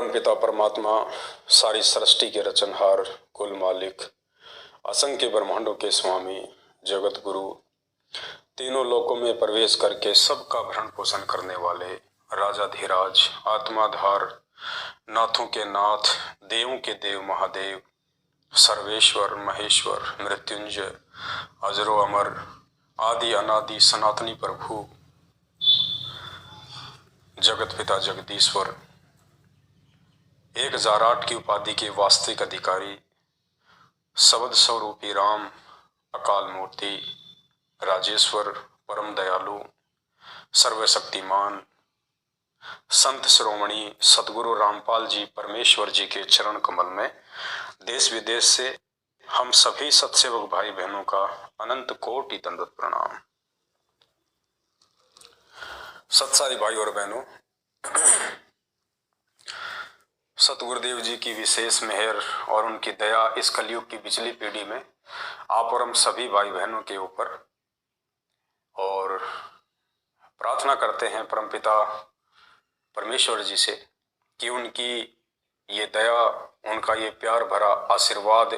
परमपिता परमात्मा, सारी सृष्टि के रचनहार, कुल मालिक, असंख्य ब्रह्मांडों के स्वामी, जगत गुरु, तीनों लोकों में प्रवेश करके सबका भरण पोषण करने वाले राजाधिराज, आत्माधार, नाथों के नाथ, देवों के देव महादेव, सर्वेश्वर महेश्वर, मृत्युंजय, अजरो अमर, आदि अनादि सनातनी प्रभु, जगत पिता जगदीश्वर, 1008 की उपाधि के वास्तविक अधिकारी, शब्द स्वरूपी राम, अकाल मूर्ति, राजेश्वर, परम दयालु, सर्वशक्तिमान, संत श्रोमणी सतगुरु रामपाल जी परमेश्वर जी के चरण कमल में देश विदेश से हम सभी सत्सेवक भाई बहनों का अनंत कोटि दंडवत प्रणाम। सत्सारी भाई और बहनों, सतगुरुदेव जी की विशेष मेहर और उनकी दया इस कलयुग की पिछली पीढ़ी में आप और हम सभी भाई बहनों के ऊपर, और प्रार्थना करते हैं परमपिता परमेश्वर जी से कि उनकी ये दया, उनका ये प्यार भरा आशीर्वाद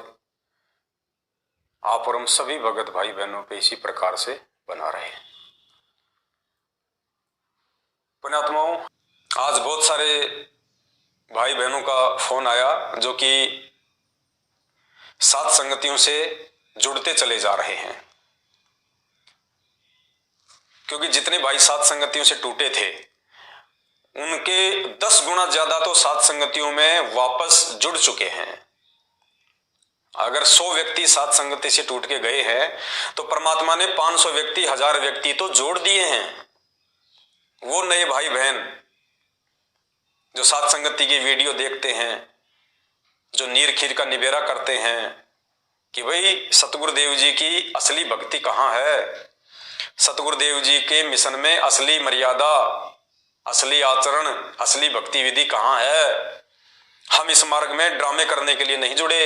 आप और हम सभी भगत भाई बहनों पे इसी प्रकार से बना रहे। पुण्यात्माओं, आज बहुत सारे भाई बहनों का फोन आया जो कि सात संगतियों से जुड़ते चले जा रहे हैं, क्योंकि जितने भाई सात संगतियों से टूटे थे उनके 10 गुना ज्यादा तो सात संगतियों में वापस जुड़ चुके हैं। अगर 100 व्यक्ति सात संगति से टूट के गए हैं तो परमात्मा ने 500 व्यक्ति, 1000 व्यक्ति तो जोड़ दिए हैं। वो नए भाई बहन जो सात संगति की वीडियो देखते हैं, जो नीर खीर का निबेरा करते हैं कि भाई सतगुरुदेव जी की असली भक्ति कहाँ है, सतगुरुदेव जी के मिशन में असली मर्यादा, असली आचरण, असली भक्ति विधि कहाँ है। हम इस मार्ग में ड्रामे करने के लिए नहीं जुड़े।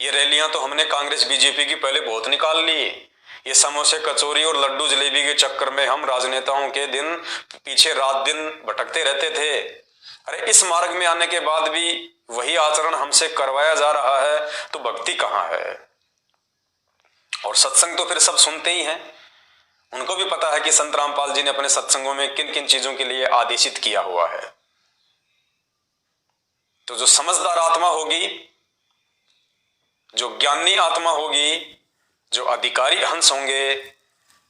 ये रैलियां तो हमने कांग्रेस बीजेपी की पहले बहुत निकाल ली। ये समोसे कचौरी और लड्डू जलेबी के चक्कर में हम राजनेताओं के दिन पीछे रात दिन भटकते रहते थे। अरे इस मार्ग में आने के बाद भी वही आचरण हमसे करवाया जा रहा है तो भक्ति कहाँ है। और सत्संग तो फिर सब सुनते ही हैं, उनको भी पता है कि संत रामपाल जी ने अपने सत्संगों में किन किन चीजों के लिए आदेशित किया हुआ है। तो जो समझदार आत्मा होगी, जो ज्ञानी आत्मा होगी, जो अधिकारी हंस होंगे,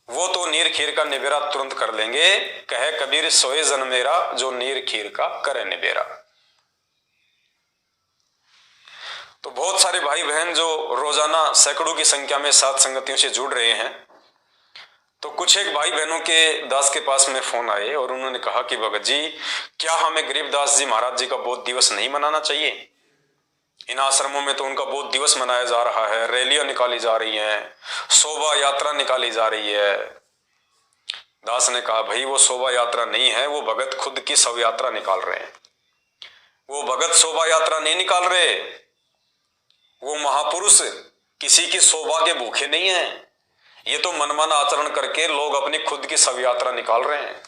वो तो नीर खीर का निबेरा तुरंत कर लेंगे। कहे कबीर सोए जन मेरा, जो नीर खीर का करे निबेरा। तो बहुत सारे भाई बहन जो रोजाना सैकड़ों की संख्या में सात संगतियों से जुड़ रहे हैं, तो कुछ एक भाई बहनों के दास के पास में फोन आए और उन्होंने कहा कि भगत जी, क्या हमें गरीबदास जी महाराज जी का बोध दिवस नहीं मनाना चाहिए? इन आश्रमों में तो उनका बोध दिवस मनाया जा रहा है, रैलियां निकाली जा रही हैं, शोभा यात्रा निकाली जा रही है। दास ने कहा, भाई वो शोभा यात्रा नहीं है, वो भगत खुद की शव यात्रा निकाल रहे हैं। वो भगत शोभा यात्रा नहीं निकाल रहे, वो महापुरुष किसी की शोभा के भूखे नहीं है। ये तो मनमाना आचरण करके लोग अपनी खुद की शव यात्रा निकाल रहे हैं,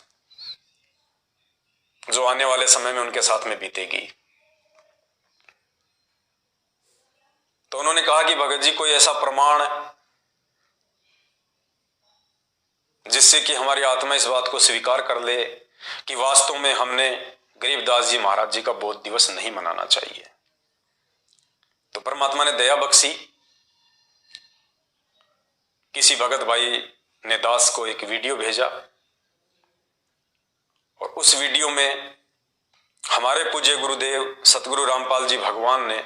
जो आने वाले समय में उनके साथ में बीतेगी। तो उन्होंने कहा कि भगत जी, कोई ऐसा प्रमाण जिससे कि हमारी आत्मा इस बात को स्वीकार कर ले कि वास्तव में हमने गरीबदास जी महाराज जी का बोध दिवस नहीं मनाना चाहिए। तो परमात्मा ने दया बख्शी, किसी भगत भाई ने दास को एक वीडियो भेजा और उस वीडियो में हमारे पूज्य गुरुदेव सतगुरु रामपाल जी भगवान ने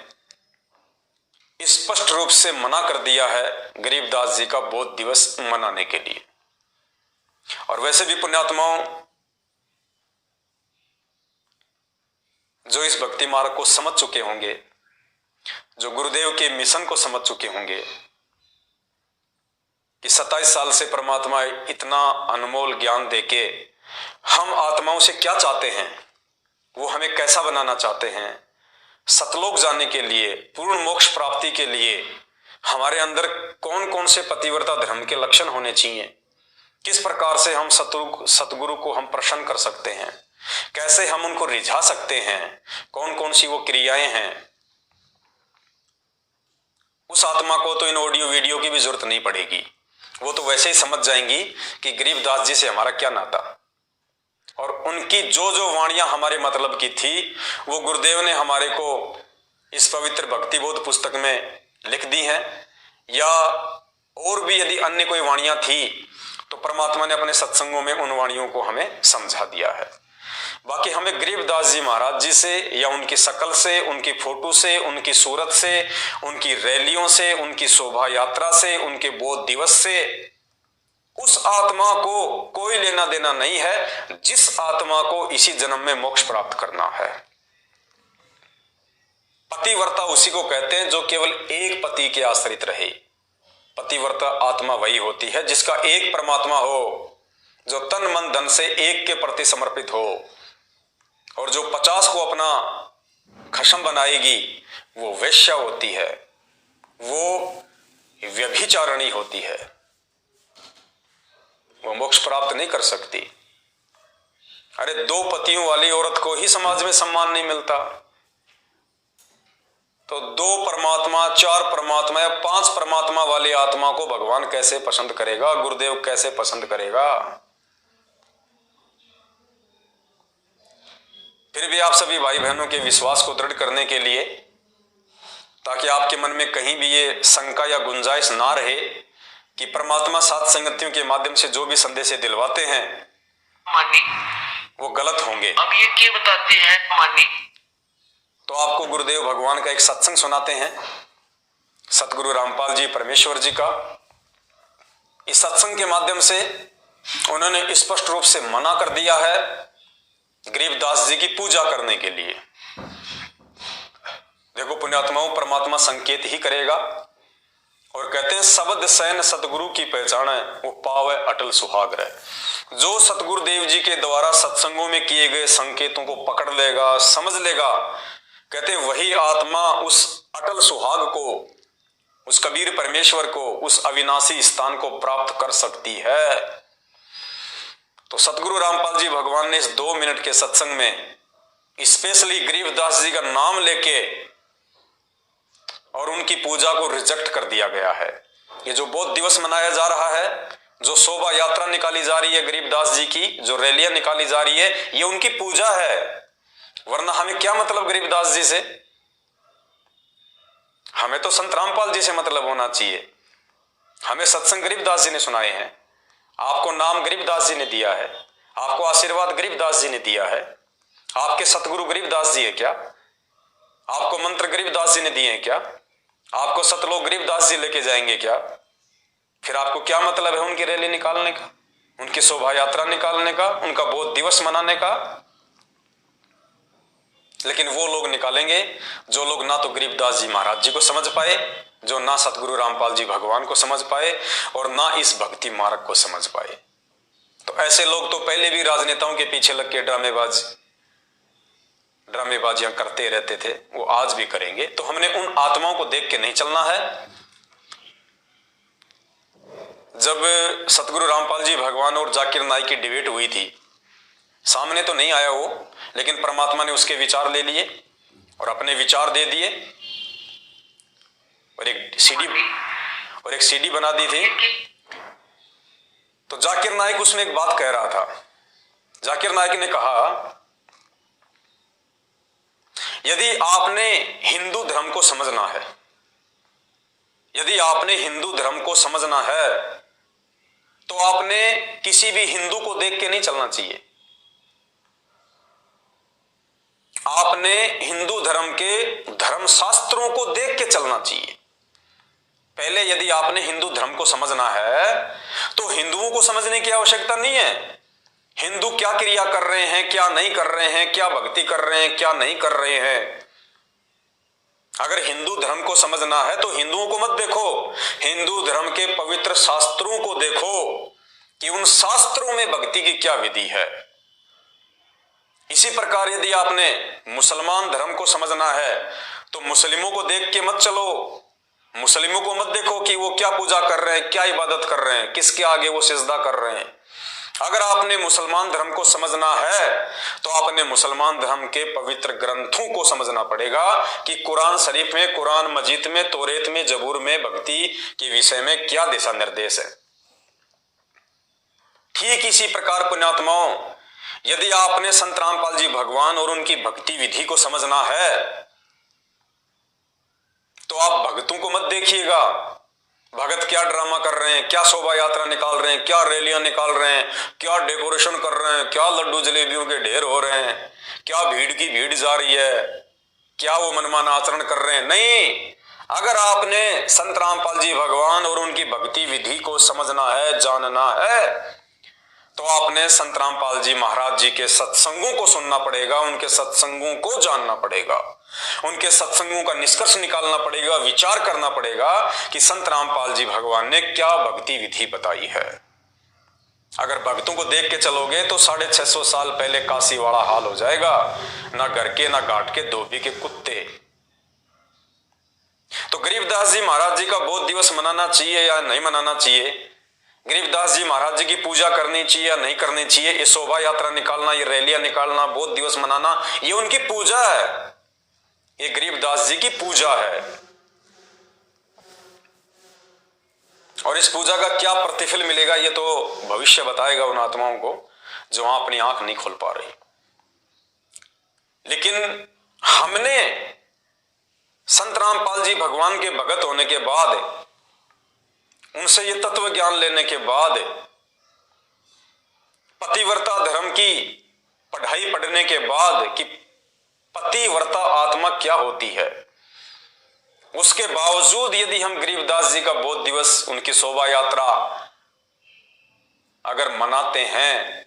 स्पष्ट रूप से मना कर दिया है गरीबदास जी का बोध दिवस मनाने के लिए। और वैसे भी पुण्यात्माओं, जो इस भक्ति मार्ग को समझ चुके होंगे, जो गुरुदेव के मिशन को समझ चुके होंगे कि 27 साल से परमात्मा इतना अनमोल ज्ञान देके हम आत्माओं से क्या चाहते हैं, वो हमें कैसा बनाना चाहते हैं, सतलोक जाने के लिए, पूर्ण मोक्ष प्राप्ति के लिए हमारे अंदर कौन कौन से पतिव्रता धर्म के लक्षण होने चाहिए, किस प्रकार से हम सतगुरु को हम प्रसन्न कर सकते हैं, कैसे हम उनको रिझा सकते हैं, कौन कौन सी वो क्रियाएं हैं, उस आत्मा को तो इन ऑडियो वीडियो की भी जरूरत नहीं पड़ेगी। वो तो वैसे ही समझ जाएंगी कि गरीबदास जी से हमारा क्या नाता। और उनकी जो जो वाणियां हमारे मतलब की थी वो गुरुदेव ने हमारे को इस पवित्र भक्ति बोध पुस्तक में लिख दी हैं, या और भी यदि अन्य कोई वाणियां थी तो परमात्मा ने अपने सत्संगों में उन वाणियों को हमें समझा दिया है। बाकी हमें गरीबदास जी महाराज जी से या उनकी शकल से, उनकी फोटो से, उनकी सूरत से, उनकी रैलियों से, उनकी शोभा यात्रा से, उनके बोध दिवस से उस आत्मा को कोई लेना देना नहीं है जिस आत्मा को इसी जन्म में मोक्ष प्राप्त करना है। पतिव्रता उसी को कहते हैं जो केवल एक पति के आश्रित रहे। पतिव्रता आत्मा वही होती है जिसका एक परमात्मा हो, जो तन मन धन से एक के प्रति समर्पित हो, और जो 50 को अपना खशम बनाएगी वो वेश्या होती है, वो व्यभिचारिणी होती है, वो मोक्ष प्राप्त नहीं कर सकती। अरे 2 पतियों वाली औरत को ही समाज में सम्मान नहीं मिलता, तो 2 परमात्मा, 4 परमात्मा या 5 परमात्मा वाली आत्मा को भगवान कैसे पसंद करेगा, गुरुदेव कैसे पसंद करेगा। फिर भी आप सभी भाई बहनों के विश्वास को दृढ़ करने के लिए, ताकि आपके मन में कहीं भी ये शंका या गुंजाइश ना रहे कि परमात्मा सात संगतियों के माध्यम से जो भी संदेशे दिलवाते हैं वो गलत होंगे। अब ये क्या बताते हैं मानी, तो आपको गुरुदेव भगवान का एक सत्संग सुनाते हैं, सतगुरु रामपाल जी परमेश्वर जी का। इस सत्संग के माध्यम से उन्होंने स्पष्ट रूप से मना कर दिया है गरीबदास जी की पूजा करने के लिए। देखो पुण्यात्माओं, परमात्मा संकेत ही करेगा और कहते हैं शब्द सैन सतगुरु की पहचान है, वो पावे अटल सुहाग रहे। जो सतगुरुदेव जी के द्वारा सत्संगों में किए गए संकेतों को पकड़ लेगा, समझ लेगा, कहते हैं वही आत्मा उस अटल सुहाग को, उस कबीर परमेश्वर को, उस अविनाशी स्थान को प्राप्त कर सकती है। तो सतगुरु रामपाल जी भगवान ने इस 2 मिनट के सत्संग में स्पेशली गरीबदास जी का नाम लेके और उनकी पूजा को रिजेक्ट कर दिया गया है। ये जो बोध दिवस मनाया जा रहा है, जो शोभा यात्रा निकाली जा रही है गरीबदास जी की, जो रैलियां निकाली जा रही है, ये उनकी पूजा है। वरना हमें क्या मतलब गरीबदास जी से? हमें तो संत रामपाल जी से मतलब होना चाहिए। हमें सत्संग गरीबदास जी ने सुनाए हैं, आपको नाम गरीबदास जी ने दिया है, आपको आशीर्वाद गरीबदास जी ने दिया है। आपके सतगुरु गरीबदास जी है क्या? आपको मंत्र गरीबदास जी ने दिए हैं क्या? आपको सतलोक गरीबदास जी लेके जाएंगे क्या? फिर आपको क्या मतलब है उनकी रैली निकालने का, उनकी शोभा यात्रा निकालने का, उनका बोध दिवस मनाने का? लेकिन वो लोग निकालेंगे जो लोग ना तो गरीबदास जी महाराज जी को समझ पाए, जो ना सतगुरु रामपाल जी भगवान को समझ पाए और ना इस भक्ति मार्ग को समझ पाए। तो ऐसे लोग तो पहले भी राजनेताओं के पीछे लग के ड्रामेबाजियां करते रहते थे, वो आज भी करेंगे। तो हमने उन आत्माओं को देख के नहीं चलना है। जब सतगुरु रामपाल जी भगवान और जाकिर नाइक की डिबेट हुई थी, सामने तो नहीं आया वो, लेकिन परमात्मा ने उसके विचार ले लिए और अपने विचार दे दिए और एक सीडी बना दी थी। तो जाकिर नाइक उसमें एक बात कह रहा था। जाकिर नाइक ने कहा, यदि आपने हिंदू धर्म को समझना है, यदि आपने हिंदू धर्म को समझना है तो आपने किसी भी हिंदू को देख के नहीं चलना चाहिए। आपने हिंदू धर्म के धर्मशास्त्रों को देख के चलना चाहिए। पहले यदि आपने हिंदू धर्म को समझना है तो हिंदुओं को समझने की आवश्यकता नहीं है। हिंदू क्या क्रिया कर रहे हैं, क्या नहीं कर रहे हैं, क्या भक्ति कर रहे हैं, क्या नहीं कर रहे हैं। अगर हिंदू धर्म को समझना है तो हिंदुओं को मत देखो, हिंदू धर्म के पवित्र शास्त्रों को देखो कि उन शास्त्रों में भक्ति की क्या विधि है। इसी प्रकार यदि आपने मुसलमान धर्म को समझना है तो मुस्लिमों को देख के मत चलो, मुस्लिमों को मत देखो कि वो क्या पूजा कर रहे हैं, क्या इबादत कर रहे हैं, किसके आगे वो सिजदा कर रहे हैं। अगर आपने मुसलमान धर्म को समझना है तो आपने मुसलमान धर्म के पवित्र ग्रंथों को समझना पड़ेगा कि कुरान शरीफ में, कुरान मजीद में, तौरेत में, जबूर में भक्ति के विषय में क्या दिशा निर्देश है। ठीक इसी प्रकार पुण्यात्माओं, यदि आपने संत रामपाल जी भगवान और उनकी भक्ति विधि को समझना है तो आप भक्तों को मत देखिएगा, भगत क्या ड्रामा कर रहे हैं, क्या शोभा यात्रा निकाल रहे हैं, क्या रैलियां निकाल रहे हैं, क्या डेकोरेशन कर रहे हैं, क्या लड्डू जलेबियों के ढेर हो रहे हैं, क्या भीड़ की भीड़ जा रही है, क्या वो मनमाना आचरण कर रहे हैं। नहीं, अगर आपने संत रामपाल जी भगवान और उनकी भक्ति विधि को समझना है, जानना है, तो आपने संत रामपाल जी महाराज जी के सत्संगों को सुनना पड़ेगा, उनके सत्संगों को जानना पड़ेगा, उनके सत्संगों का निष्कर्ष निकालना पड़ेगा, विचार करना पड़ेगा कि संत रामपाल जी भगवान ने क्या भक्ति विधि बताई है। अगर भक्तों को देख के चलोगे तो 650 साल पहले काशी वाला हाल हो जाएगा, ना घर के ना घाट के धोबी के कुत्ते। तो गरीबदास जी महाराज जी का बोध दिवस मनाना चाहिए या नहीं मनाना चाहिए, गरीबदास जी महाराज जी की पूजा करनी चाहिए या नहीं करनी चाहिए, ये शोभा यात्रा निकालना, ये रैलियां निकालना, बोध दिवस मनाना, ये उनकी पूजा है, ये गरीबदास जी की पूजा है। और इस पूजा का क्या प्रतिफल मिलेगा ये तो भविष्य बताएगा उन आत्माओं को जो वहां अपनी आंख नहीं खोल पा रही। लेकिन हमने संत रामपाल जी भगवान के भगत होने के बाद, उनसे ये तत्व ज्ञान लेने के बाद, पतिव्रता धर्म की पढ़ाई पढ़ने के बाद कि पतिव्रता आत्मा क्या होती है, उसके बावजूद यदि हम गरीबदास जी का बोध दिवस, उनकी शोभा यात्रा अगर मनाते हैं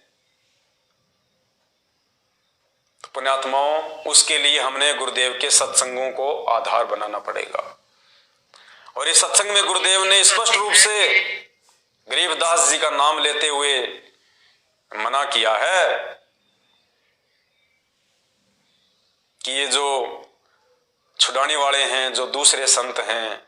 तो पुण्यात्माओं, उसके लिए हमने गुरुदेव के सत्संगों को आधार बनाना पड़ेगा। और इस सत्संग में गुरुदेव ने स्पष्ट रूप से गरीबदास जी का नाम लेते हुए मना किया है कि ये जो छुड़ाने वाले हैं, जो दूसरे संत हैं,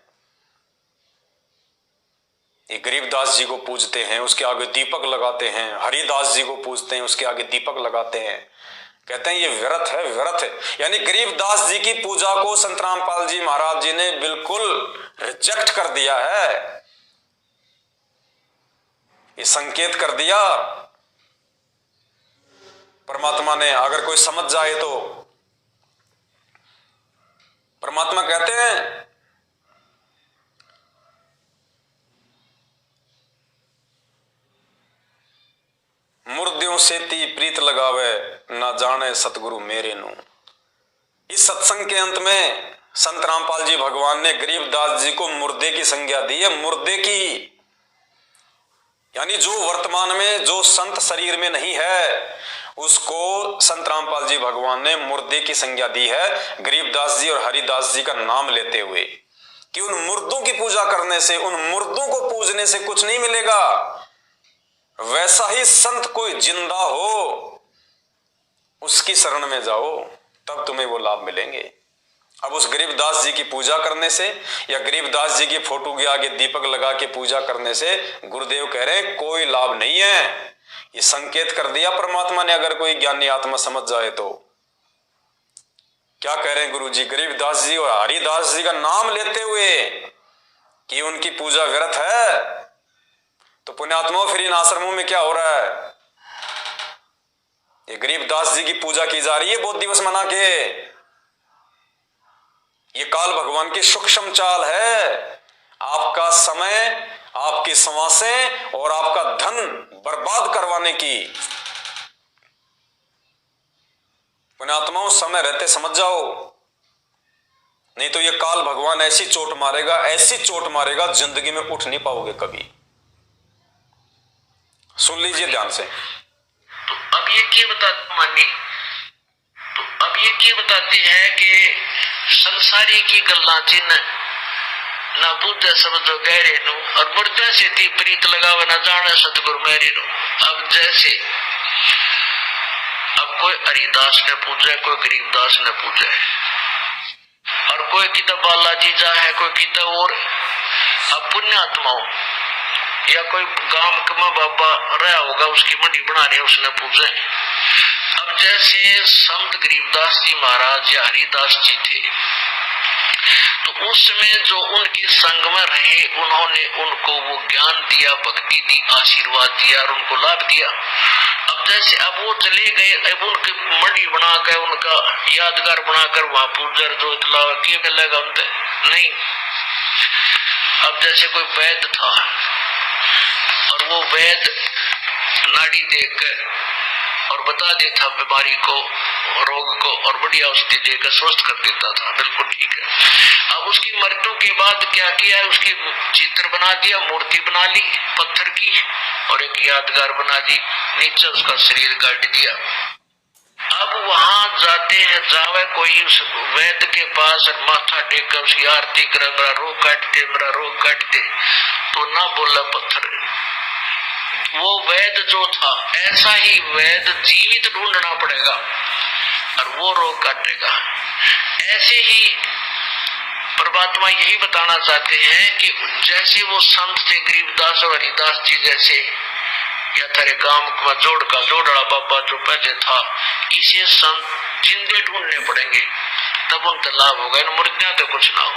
ये गरीबदास जी को पूजते हैं, उसके आगे दीपक लगाते हैं, हरिदास जी को पूजते हैं, उसके आगे दीपक लगाते हैं, कहते हैं ये व्यर्थ है, व्यर्थ है। यानी गरीबदास जी की पूजा को संत रामपाल जी महाराज जी ने बिल्कुल रिजेक्ट कर दिया है। ये संकेत कर दिया परमात्मा ने। अगर कोई समझ जाए तो परमात्मा कहते हैं मुर्दियों सेती प्रीत लगावे, ना जाने सतगुरु मेरे नु। इस सत्संग के अंत में संत रामपाल जी भगवान ने गरीबदास जी को मुर्दे की संज्ञा दी है, मुर्दे की। यानी जो वर्तमान में जो संत शरीर में नहीं है उसको संत रामपाल जी भगवान ने मुर्दे की संज्ञा दी है, गरीबदास जी और हरिदास जी का नाम लेते हुए, कि उन मुर्दों की पूजा करने से, उन मुर्दों को पूजने से कुछ नहीं मिलेगा। वैसा ही संत कोई जिंदा हो उसकी शरण में जाओ, तब तुम्हें वो लाभ मिलेंगे। अब उस गरीबदास जी की पूजा करने से या गरीबदास जी की फोटो के आगे दीपक लगा के पूजा करने से गुरुदेव कह रहे हैं कोई लाभ नहीं है। ये संकेत कर दिया परमात्मा ने। अगर कोई ज्ञानी आत्मा समझ जाए तो क्या कह रहे हैं गुरु जी, गरीबदास जी और हरिदास जी का नाम लेते हुए कि उनकी पूजा व्यर्थ है, तो पुण्यात्माओं फिर इन आश्रमों में क्या हो रहा है? ये गरीबदास जी की पूजा की जा रही है बोध दिवस मना के। ये काल भगवान की सूक्ष्म चाल है, आपका समय, आपकी सांसें और आपका धन बर्बाद करवाने की। पुण्यात्माओं समय रहते समझ जाओ, नहीं तो ये काल भगवान ऐसी चोट मारेगा, ऐसी चोट मारेगा, जिंदगी में उठ नहीं पाओगे कभी। सुन लीजिए ध्यान से। तो अब ये क्या बताते मानी, तो अब ये क्या बताते हैं कि संसारी की गल्ला जिन ना बुद्ध शब्द गहरे नु और मुर्दा से ती प्रीत लगावे ना जाने सतगुरु मेरे नु। अब जैसे अब कोई हरिदास ने पूजा, कोई गरीबदास ने पूजा है, और कोई किताब बालाजी जा है, कोई किताब और। अब पुण्यात्माओं या कोई गांव में बाबा रहा होगा, उसकी मंडी बना रहे, उसने पूछे। अब जैसे संत गरीबदास जी महाराज या हरिदास जी थे, तो उस समय जो उनके संग में रहे, उन्होंने उनको वो ज्ञान दिया, भक्ति दी, आशीर्वाद दिया और उनको लाभ दिया। अब जैसे अब वो चले गए, अब उनकी मंडी बनाकर, उनका यादगार बनाकर वहां पूजर जो इतला के मिलेगा उनसे नहीं। अब जैसे कोई वैद्य था और वो वैद्य नाड़ी देखकर और बता देता बीमारी को, रोग को, और बढ़िया औषधि देकर स्वस्थ कर देता था, बिल्कुल ठीक है। अब उसकी मृत्यु के बाद क्या किया है, उसकी चित्र बना दिया, मूर्ति बना ली पत्थर की और एक यादगार बना दी, नीचे उसका शरीर काट दिया। अब वहां जाते हैं, जावे कोई उस वैद्य के पास और माथा टेक कर उसकी आरती करे, मेरा रोग काटते, मेरा रोग काटते, तो ना बोला पत्थर। वो वैद्य जो था, ऐसा ही वैद्य जीवित ढूंढना पड़ेगा और वो रोग काटेगा। ऐसे ही परमात्मा यही बताना चाहते हैं कि जैसे वो संत थे गरीबदास और हरिदास जी जैसे, या तेरे गांव में जोड़ा बाबा जो पहले था, इसे संत जिंदे ढूंढने पड़ेंगे, तब उनका लाभ होगा, इन मुर्तियां तो कुछ ना हो।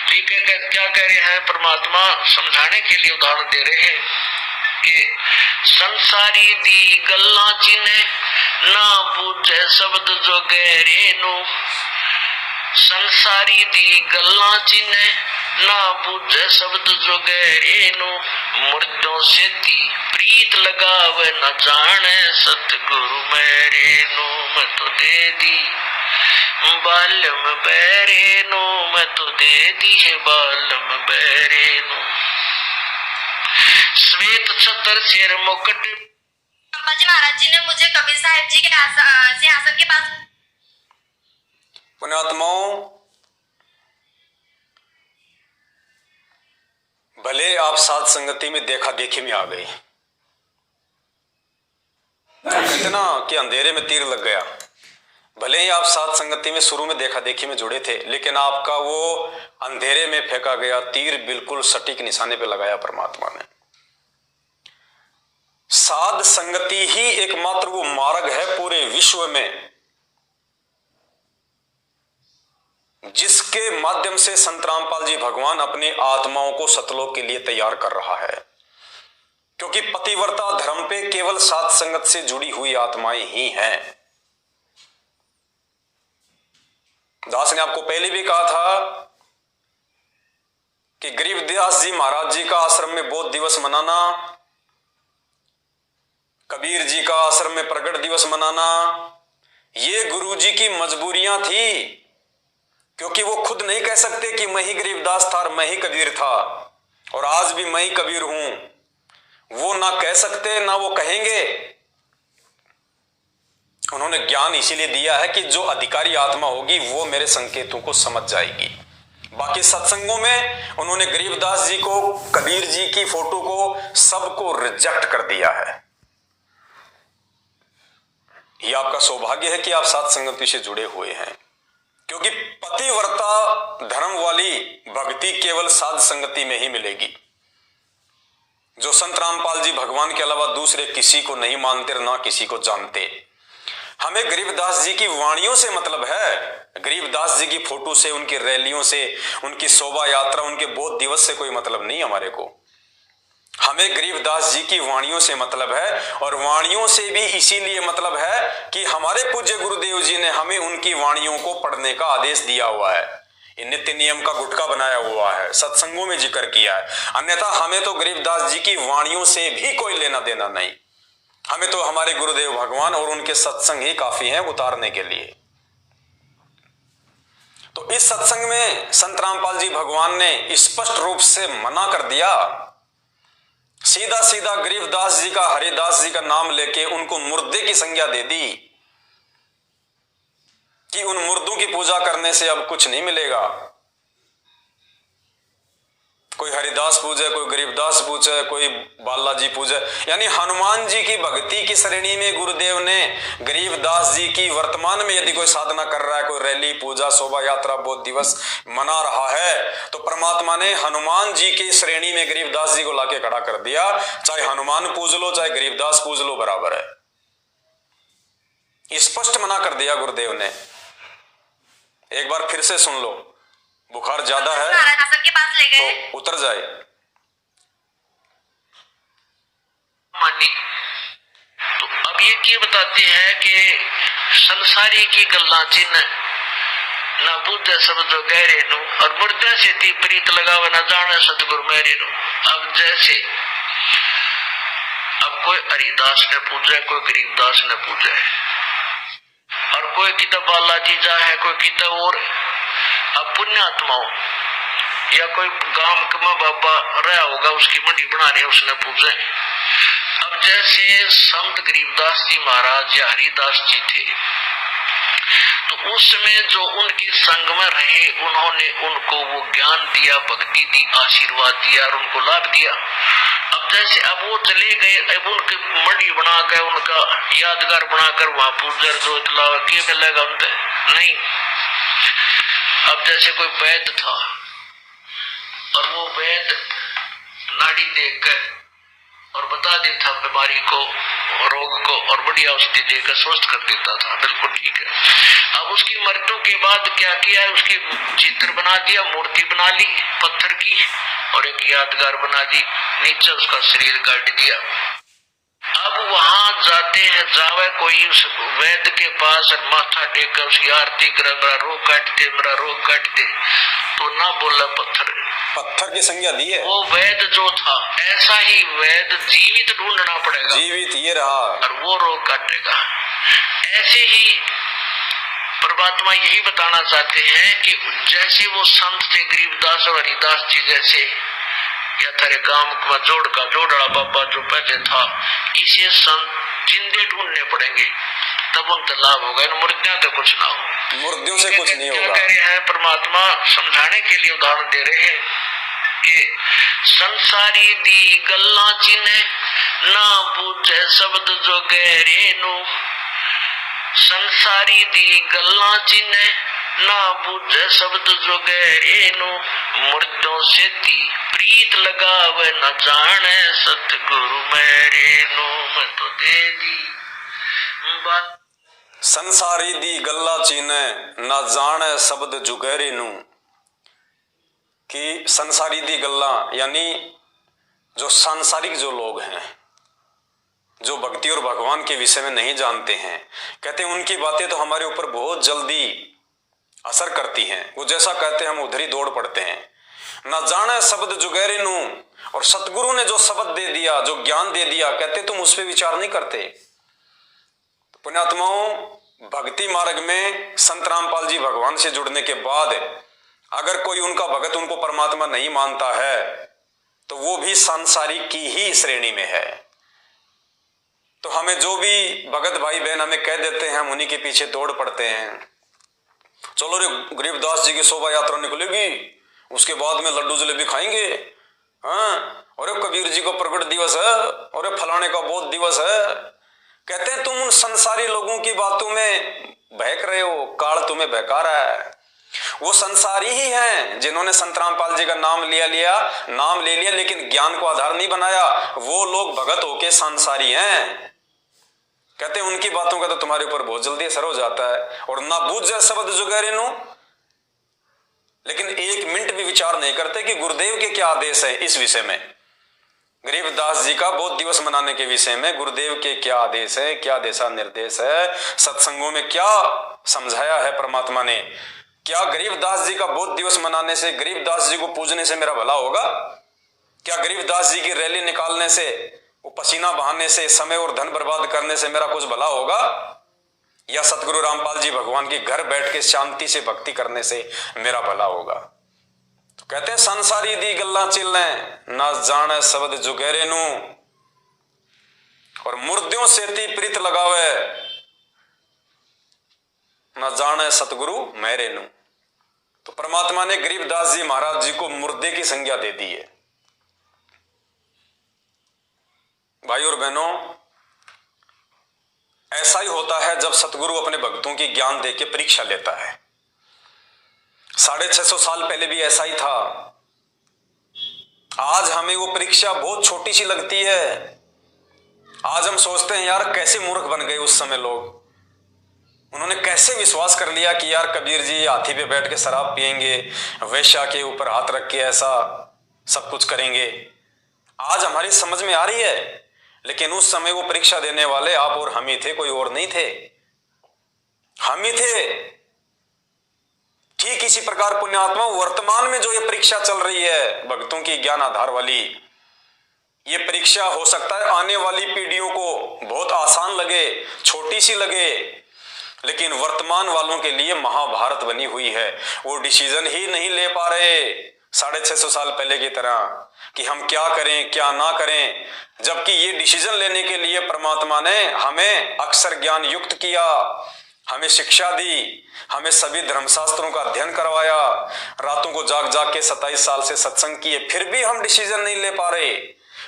ठीक है, क्या कह रहे हैं परमात्मा, समझाने के लिए उदाहरण दे रहे हैं कि संसारी दी गल्ला चिन्हे ना बूझे शब्द जो गहरे नो, संसारी दी गल्ला चिन्हे ना बूझे शब्द जो गहरे नो, मुर्दों से ती प्रीत लगावे न जाने सतगुरु मेरे नो, मैं तो दे दी बालम बैरे नो, मैं तो दे दी है बालम बैरे नो। श्वेत छतर शेर मुकुट। संभाजी महाराज जी ने मुझे कबीर साहिब जी के सिंहासन के पास। पुण्यात्माओं, भले आप साध संगति में देखा देखी में आ गए, कहते ना कि अंधेरे में तीर लग गया। भले ही आप साध संगति में शुरू में देखा देखी में जुड़े थे, लेकिन आपका वो अंधेरे में फेंका गया तीर बिल्कुल सटीक निशाने पे लगाया परमात्मा ने। साध संगति ही एकमात्र वो मार्ग है पूरे विश्व में जिसके माध्यम से संत रामपाल जी भगवान अपनी आत्माओं को सतलोक के लिए तैयार कर रहा है, क्योंकि पतिव्रता धर्म पे केवल साध संगत से जुड़ी हुई आत्माएं ही हैं। दास ने आपको पहले भी कहा था कि गरीबदास जी महाराज जी का आश्रम में बौद्ध दिवस मनाना, कबीर जी का आश्रम में प्रगट दिवस मनाना, ये गुरु जी की मजबूरियां थी, क्योंकि वो खुद नहीं कह सकते कि मैं ही गरीबदास था और मैं ही कबीर था और आज भी मैं ही कबीर हूं। वो ना कह सकते ना वो कहेंगे। उन्होंने ज्ञान इसीलिए दिया है कि जो अधिकारी आत्मा होगी वो मेरे संकेतों को समझ जाएगी। बाकी सत्संगों में उन्होंने गरीबदास जी को, कबीर जी की फोटो को, सबको रिजेक्ट कर दिया है। ये आपका सौभाग्य है कि आप साध संगति से जुड़े हुए हैं, क्योंकि पतिव्रता धर्म वाली भक्ति केवल साध संगति में ही मिलेगी। जो संत रामपाल जी भगवान के अलावा दूसरे किसी को नहीं मानते और ना किसी को जानते। हमें गरीबदास जी की वाणियों से मतलब है, गरीबदास जी की फोटो से, उनकी रैलियों से, उनकी शोभा यात्रा, उनके बौद्ध दिवस से कोई मतलब नहीं हमारे को। हमें गरीबदास जी की वाणियों से मतलब है, और वाणियों से भी इसीलिए मतलब है कि हमारे पूज्य गुरुदेव जी ने हमें उनकी वाणियों को पढ़ने का आदेश दिया हुआ है। नित्य नियम का गुटका बनाया हुआ है, सत्संगों में जिक्र किया है। अन्यथा हमें तो गरीबदास जी की वाणियों से भी कोई लेना देना नहीं। हमें तो हमारे गुरुदेव भगवान और उनके सत्संग ही काफी हैं उतारने के लिए। तो इस सत्संग में संत रामपाल जी भगवान ने स्पष्ट रूप से मना कर दिया, सीधा सीधा गरीबदास जी का, हरिदास जी का नाम लेके उनको मुर्दे की संज्ञा दे दी कि उन मुर्दों की पूजा करने से अब कुछ नहीं मिलेगा। कोई हरिदास पूजे, कोई गरीबदास पूजे, कोई बालाजी पूजे। यानी हनुमान जी की भक्ति की श्रेणी में गुरुदेव ने गरीबदास जी की वर्तमान में यदि कोई साधना कर रहा है, कोई रैली, पूजा, शोभा यात्रा, बोध दिवस मना रहा है, तो परमात्मा ने हनुमान जी की श्रेणी में गरीबदास जी को लाके खड़ा कर दिया। चाहे हनुमान पूज लो, चाहे गरीबदास पूज लो, बराबर है। स्पष्ट मना कर दिया गुरुदेव ने। एक बार फिर से सुन लो, बुखार ज्यादा है महाराज आश्रम के पास ले गए तो उतर जाए। मानी तो अब ये बताते हैं कि संसारी की गल्ला चिन्ह ना बुझे सब जो गहरे नु और मुर्दे से ती प्रीत लगावे ना जाने सतगुरु मेरे नु। अब जैसे अब कोई हरिदास ने पूजा, कोई गरीबदास ने पूजा है, और कोई किताब बालाजी जा है, कोई किताब और अब पुण्यात्माओं या कोई गांव में बाबा रहा होगा, उसकी मंडी बना रहे, उसने पूजा। अब जैसे संत गरीबदास जी महाराज या हरिदास जी थे, तो उस समय जो उनके संग में रहे, उन्होंने उनको वो ज्ञान दिया, भक्ति दी, आशीर्वाद दिया और उनको लाभ दिया। अब जैसे अब वो चले गए, अब उनकी मंडी बना कर, उनका यादगार बनाकर वहां पूजा जो इतलावा के मिलेगा उनसे नहीं। अब जैसे कोई वैद्य था और वो वैद्य नाड़ी देखकर और बता देता बीमारी को, रोग को, और बढ़िया औषधि देकर स्वस्थ कर देता था, बिल्कुल ठीक है। अब उसकी मृत्यु के बाद क्या किया है, उसकी चित्र बना दिया, मूर्ति बना ली पत्थर की और एक यादगार बना दी, नीचे उसका शरीर काट दिया। अब वहां जाते हैं, जावे कोई उस वैद्य के पास और माथा टेक कर उसकी आरती करे, मेरा रोग काटते, मेरा रोग काटते, तो ना बोला पत्थर की संज्ञा दी है। वो वैद्य जो था, ऐसा ही वैद्य जीवित ढूंढना पड़ेगा, जीवित ये रहा और वो रोग काटेगा। ऐसे ही परमात्मा यही बताना चाहते हैं कि जैसे वो संत थे गरीबदास और हरिदास जी जैसे, या तेरे गांव में जोड़ा बाबा जो पहले था, इसे संत जिंदे ढूंढने पड़ेंगे, तब उनका लाभ होगा। इन मुर्दियों तो कुछ ना हो, मुर्दियों से कुछ नहीं होगा। कह रहे हैं परमात्मा समझाने के लिए उदाहरण दे रहे हैं कि संसारी दी गल्ला चिन्ह ना बूझे शब्द जो गहरे नु। संसारी दी गल्ला चिन्ह ना बूझे शब्द जो गहरे नु। मुर्दों से ती प्रीत लगावे न जाने सतगुरु मेरे नु। मैं तो दे दी बात संसारी दी गल्ला चीने ना जाने शब्द जुगहरे नू। कि संसारी दी गल्ला यानी जो सांसारिक जो लोग हैं, जो भक्ति और भगवान के विषय में नहीं जानते हैं, कहते हैं उनकी बातें तो हमारे ऊपर बहुत जल्दी असर करती हैं। वो जैसा कहते हैं हम उधर ही दौड़ पड़ते हैं। ना जाने शब्द जुगहरे नू, और सतगुरु ने जो शब्द दे दिया, जो ज्ञान दे दिया, कहते तुम उस पर विचार नहीं करते। पुण्यात्माओं, भक्ति मार्ग में संत रामपाल जी भगवान से जुड़ने के बाद अगर कोई उनका भगत उनको परमात्मा नहीं मानता है, तो वो भी सांसारिक की ही श्रेणी में है। तो हमें जो भी भगत भाई बहन हमें कह देते हैं, हम उन्हीं के पीछे दौड़ पड़ते हैं। चलो रे, गरीबदास जी की शोभा यात्रा निकलेगी, उसके बाद में लड्डू जलेबी खाएंगे, हाँ, और कबीर जी का प्रकट दिवस है, और फलाने का बोध दिवस है। कहते हैं तुम उन संसारी लोगों की बातों में बहक रहे हो, काल तुम्हें बहका रहा है। वो संसारी ही हैं जिन्होंने संत रामपाल जी का नाम ले लिया, लेकिन ज्ञान को आधार नहीं बनाया। वो लोग भगत होके संसारी हैं। कहते हैं उनकी बातों का तो तुम्हारे ऊपर बहुत जल्दी असर हो जाता है। और ना बूझ जाए शब्द जुगहरे नू, लेकिन एक मिनट भी विचार नहीं करते कि गुरुदेव के क्या आदेश है इस विषय में। गरीबदास जी का बोध दिवस मनाने के विषय में गुरुदेव के क्या आदेश है, क्या दिशा निर्देश है, सत्संगों में क्या समझाया है परमात्मा ने। क्या गरीबदास जी का बोध दिवस मनाने से, गरीबदास जी को पूजने से मेरा भला होगा? क्या गरीबदास जी की रैली निकालने से, वो पसीना बहाने से, समय और धन बर्बाद करने से मेरा कुछ भला होगा? या सतगुरु रामपाल जी भगवान के घर बैठ के शांति से भक्ति करने से मेरा भला होगा? तो कहते हैं संसारी दी गल्ला चिल्ले ना जाने शब्द जुगहरे नू, और मुर्दियों से ती प्रीत लगावे न जाने सतगुरु मेरे नू। तो परमात्मा ने गरीबदास जी महाराज जी को मुर्दे की संज्ञा दे दी है। भाई और बहनों, ऐसा ही होता है जब सतगुरु अपने भक्तों की ज्ञान दे के परीक्षा लेता है। 650 साल पहले भी ऐसा ही था। आज हमें वो परीक्षा बहुत छोटी सी लगती है। आज हम सोचते हैं यार कैसे मूर्ख बन गए उस समय लोग। उन्होंने कैसे विश्वास कर लिया कि यार कबीर जी हाथी पे बैठ के शराब पिएंगे, वैश्या के ऊपर हाथ रख के ऐसा सब कुछ करेंगे। आज हमारी समझ में आ रही है, लेकिन उस समय वो परीक्षा देने वाले आप और हम ही थे, कोई और नहीं थे। हम ही थे। ठीक इसी प्रकार पुण्यात्मा, वर्तमान में जो ये परीक्षा चल रही है भक्तों की ज्ञान आधार वाली, ये परीक्षा हो सकता है आने वाली पीढ़ियों को बहुत आसान लगे, छोटी सी लगे, लेकिन वर्तमान वालों के लिए महाभारत बनी हुई है। वो डिसीजन ही नहीं ले पा रहे 650 साल पहले की तरह कि हम क्या करें क्या ना करें, जबकि ये डिसीजन लेने के लिए परमात्मा ने हमें अक्षर ज्ञान युक्त किया, हमें शिक्षा दी, हमें सभी धर्मशास्त्रों का अध्ययन करवाया, रातों को जाग जाग के 27 साल से सत्संग किए, फिर भी हम डिसीजन नहीं ले पा रहे।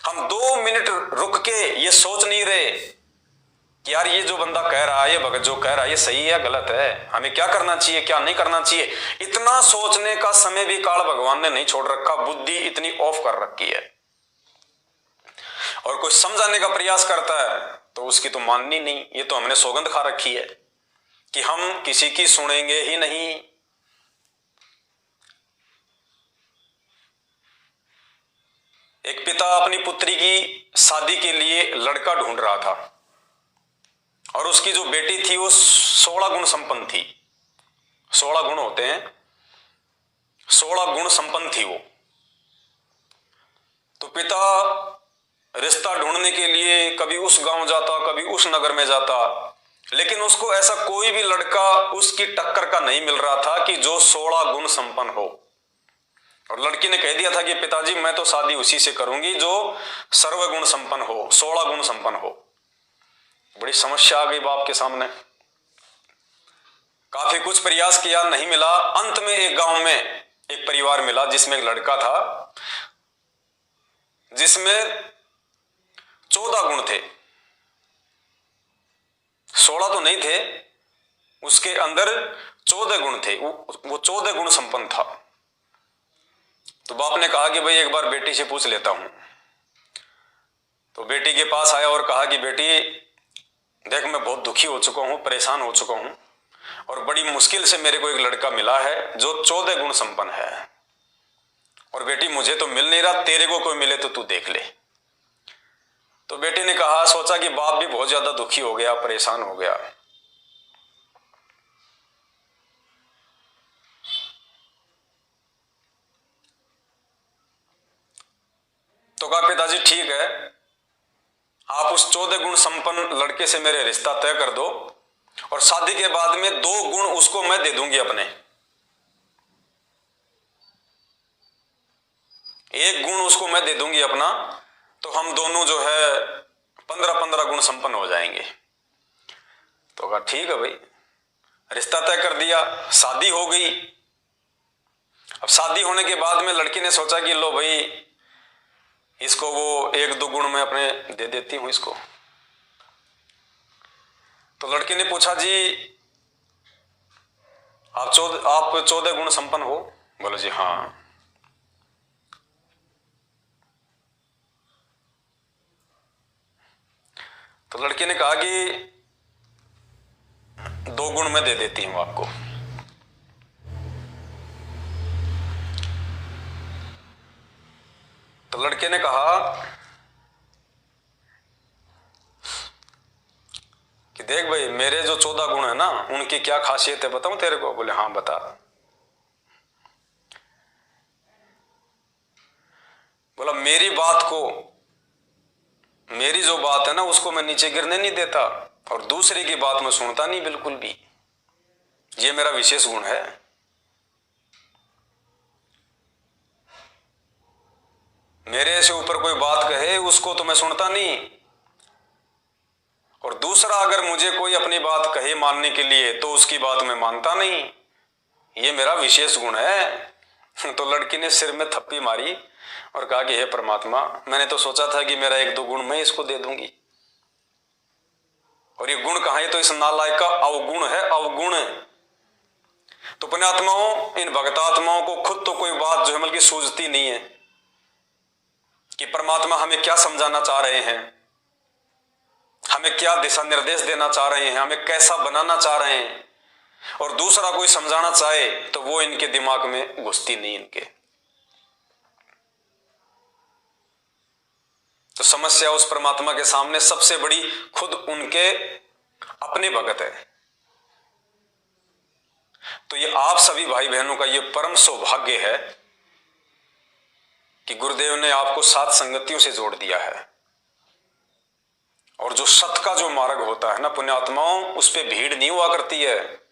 हम 2 मिनट रुक के ये सोच नहीं रहे कि यार ये जो बंदा कह रहा है, ये भगत जो कह रहा है, ये सही है गलत है, हमें क्या करना चाहिए क्या नहीं करना चाहिए। इतना सोचने का समय भी काल भगवान ने नहीं छोड़ रखा। बुद्धि इतनी ऑफ कर रखी है। और कोई समझाने का प्रयास करता है तो उसकी तो माननी नहीं। ये तो हमने सौगंध खा रखी है कि हम किसी की सुनेंगे ही नहीं। एक पिता अपनी पुत्री की शादी के लिए लड़का ढूंढ रहा था और उसकी जो बेटी थी वो 16 गुण संपन्न थी। 16 गुण होते हैं, 16 गुण संपन्न थी वो। तो पिता रिश्ता ढूंढने के लिए कभी उस गांव जाता, कभी उस नगर में जाता, लेकिन उसको ऐसा कोई भी लड़का उसकी टक्कर का नहीं मिल रहा था कि जो 16 गुण संपन्न हो। और लड़की ने कह दिया था कि पिताजी मैं तो शादी उसी से करूंगी जो सर्वगुण संपन्न हो, 16 गुण संपन्न हो। बड़ी समस्या आ गई बाप के सामने। काफी कुछ प्रयास किया, नहीं मिला। अंत में एक गांव में एक परिवार मिला जिसमें एक लड़का था जिसमें 14 गुण थे। 16 तो नहीं थे, उसके अंदर 14 गुण थे। वो 14 गुण संपन्न था। तो बाप ने कहा कि भाई एक बार बेटी से पूछ लेता हूं। तो बेटी के पास आया और कहा कि बेटी देख, मैं बहुत दुखी हो चुका हूं, परेशान हो चुका हूं, और बड़ी मुश्किल से मेरे को एक लड़का मिला है जो 14 गुण संपन्न है। और बेटी मुझे तो मिल नहीं रहा, तेरे को कोई मिले तो तू देख ले। तो बेटी ने कहा, सोचा कि बाप भी बहुत ज्यादा दुखी हो गया, परेशान हो गया। तो कहा पिताजी ठीक है, आप उस 14 गुण संपन्न लड़के से मेरे रिश्ता तय कर दो और शादी के बाद में 2 गुण उसको मैं दे दूंगी अपने। 1 गुण उसको मैं दे दूंगी अपना, तो हम दोनों जो है 15-15 गुण संपन्न हो जाएंगे। तो कहा ठीक है भाई, रिश्ता तय कर दिया, शादी हो गई। अब शादी होने के बाद में लड़की ने सोचा कि लो भाई इसको वो 1-2 गुण में अपने दे देती हूं इसको। तो लड़की ने पूछा जी आप 14 गुण संपन्न हो? बोले जी हाँ। तो लड़की ने कहा कि 2 गुण में दे देती हूं आपको। तो लड़के ने कहा कि देख भाई मेरे जो 14 गुण है ना उनकी क्या खासियत है बताऊं तेरे को? बोले हाँ बता। बोला मेरी बात को, मेरी जो बात है ना उसको मैं नीचे गिरने नहीं देता और दूसरे की बात मैं सुनता नहीं बिल्कुल भी। ये मेरा विशेष गुण है। मेरे से ऊपर कोई बात कहे उसको तो मैं सुनता नहीं, और दूसरा अगर मुझे कोई अपनी बात कहे मानने के लिए तो उसकी बात मैं मानता नहीं। ये मेरा विशेष गुण है। तो लड़की ने सिर में थप्पी मारी और कहा कि हे परमात्मा, मैंने तो सोचा था कि मेरा 1-2 गुण मैं इसको दे दूंगी, और ये गुण कहां, ये तो इस नालायक का अवगुण है, अवगुण। तो पुण्यात्माओं, इन भक्तात्माओं को खुद तो कोई बात जो है बल्कि सूझती नहीं है कि परमात्मा हमें क्या समझाना चाह रहे हैं, हमें क्या दिशा निर्देश देना चाह रहे हैं, हमें कैसा बनाना चाह रहे हैं। और दूसरा कोई समझाना चाहे तो वो इनके दिमाग में घुसती नहीं इनके। तो समस्या उस परमात्मा के सामने सबसे बड़ी खुद उनके अपने भगत है। तो ये आप सभी भाई बहनों का ये परम सौभाग्य है कि गुरुदेव ने आपको सात संगतियों से जोड़ दिया है। और जो सत का जो मार्ग होता है ना पुण्यात्माओं, उस पे भीड़ नहीं हुआ करती है।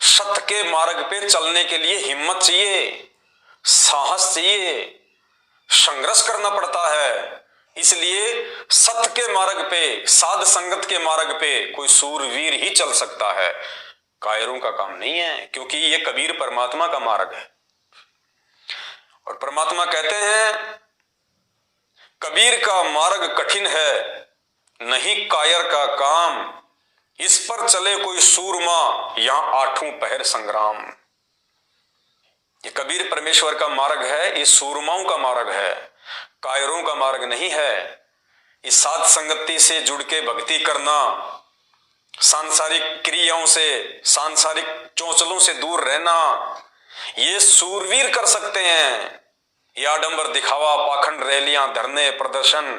सत्य के मार्ग पे चलने के लिए हिम्मत चाहिए, साहस चाहिए, संघर्ष करना पड़ता है। इसलिए सत्य के मार्ग पे, साध संगत के मार्ग पे कोई सूरवीर ही चल सकता है, कायरों का काम नहीं है, क्योंकि ये कबीर परमात्मा का मार्ग है। और परमात्मा कहते हैं कबीर का मार्ग कठिन है, नहीं कायर का काम, इस पर चले कोई सूरमा, यहां 8 पहर संग्राम। ये कबीर परमेश्वर का मार्ग है, ये सूरमाओं का मार्ग है, कायरों का मार्ग नहीं है। इस साध संगति से जुड़ के भक्ति करना, सांसारिक क्रियाओं से, सांसारिक चोंचलों से दूर रहना, ये सूरवीर कर सकते हैं। ये आडंबर दिखावा, पाखंड रैलियां, धरने, प्रदर्शन,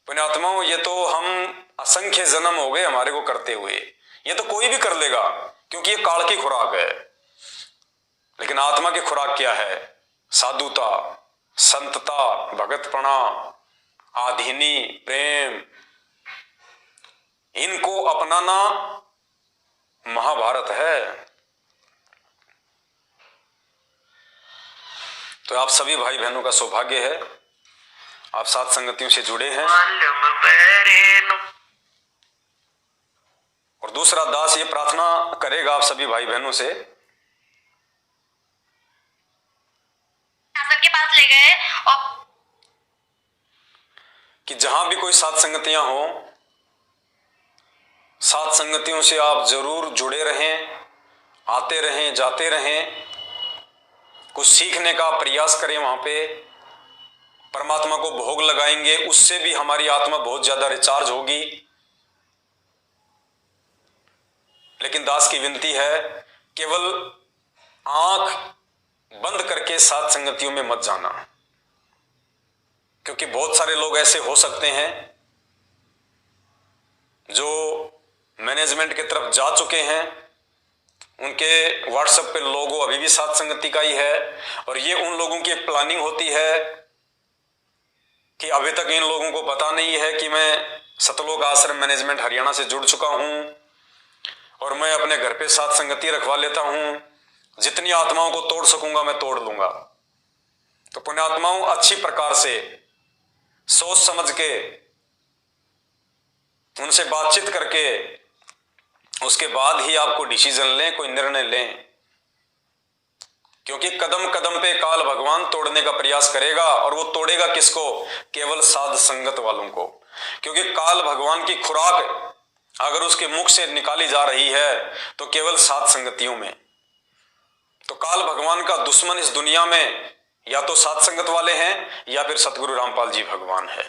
पुण्यात्माओं, ये तो हम असंख्य जन्म हो गए हमारे को करते हुए। ये तो कोई भी कर लेगा, क्योंकि ये काल की खुराक है। लेकिन आत्मा की खुराक क्या है? साधुता, संतता, भगतपना, आधीनी, प्रेम, इनको अपनाना महाभारत है। तो आप सभी भाई बहनों का सौभाग्य है, आप सात संगतियों से जुड़े हैं। और दूसरा, दास ये प्रार्थना करेगा आप सभी भाई बहनों से, के पास ले गए और कि जहां भी कोई सात संगतियां हो, सात संगतियों से आप जरूर जुड़े रहें, आते रहें, जाते रहें, कुछ सीखने का प्रयास करें। वहां पे परमात्मा को भोग लगाएंगे, उससे भी हमारी आत्मा बहुत ज्यादा रिचार्ज होगी। लेकिन दास की विनती है, केवल आंख बंद करके सात संगतियों में मत जाना, क्योंकि बहुत सारे लोग ऐसे हो सकते हैं जो मैनेजमेंट की तरफ जा चुके हैं, उनके व्हाट्सएप पे लोगो अभी भी सात संगति का ही है, और ये उन लोगों की एक प्लानिंग होती है कि अभी तक इन लोगों को पता नहीं है कि मैं सतलोक आश्रम मैनेजमेंट हरियाणा से जुड़ चुका हूं और मैं अपने घर पे सात संगति रखवा लेता हूं, जितनी आत्माओं को तोड़ सकूंगा मैं तोड़ लूंगा। तो पुण्यात्माओं, अच्छी प्रकार से सोच समझ के, उनसे बातचीत करके, उसके बाद ही आपको डिसीजन लें, कोई निर्णय लें। क्योंकि कदम कदम पे काल भगवान तोड़ने का प्रयास करेगा, और वो तोड़ेगा किसको? केवल साध संगत वालों को। क्योंकि काल भगवान की खुराक अगर उसके मुख से निकाली जा रही है तो केवल सात संगतियों में। तो काल भगवान का दुश्मन इस दुनिया में या तो सात संगत वाले हैं या फिर सतगुरु रामपाल जी भगवान है।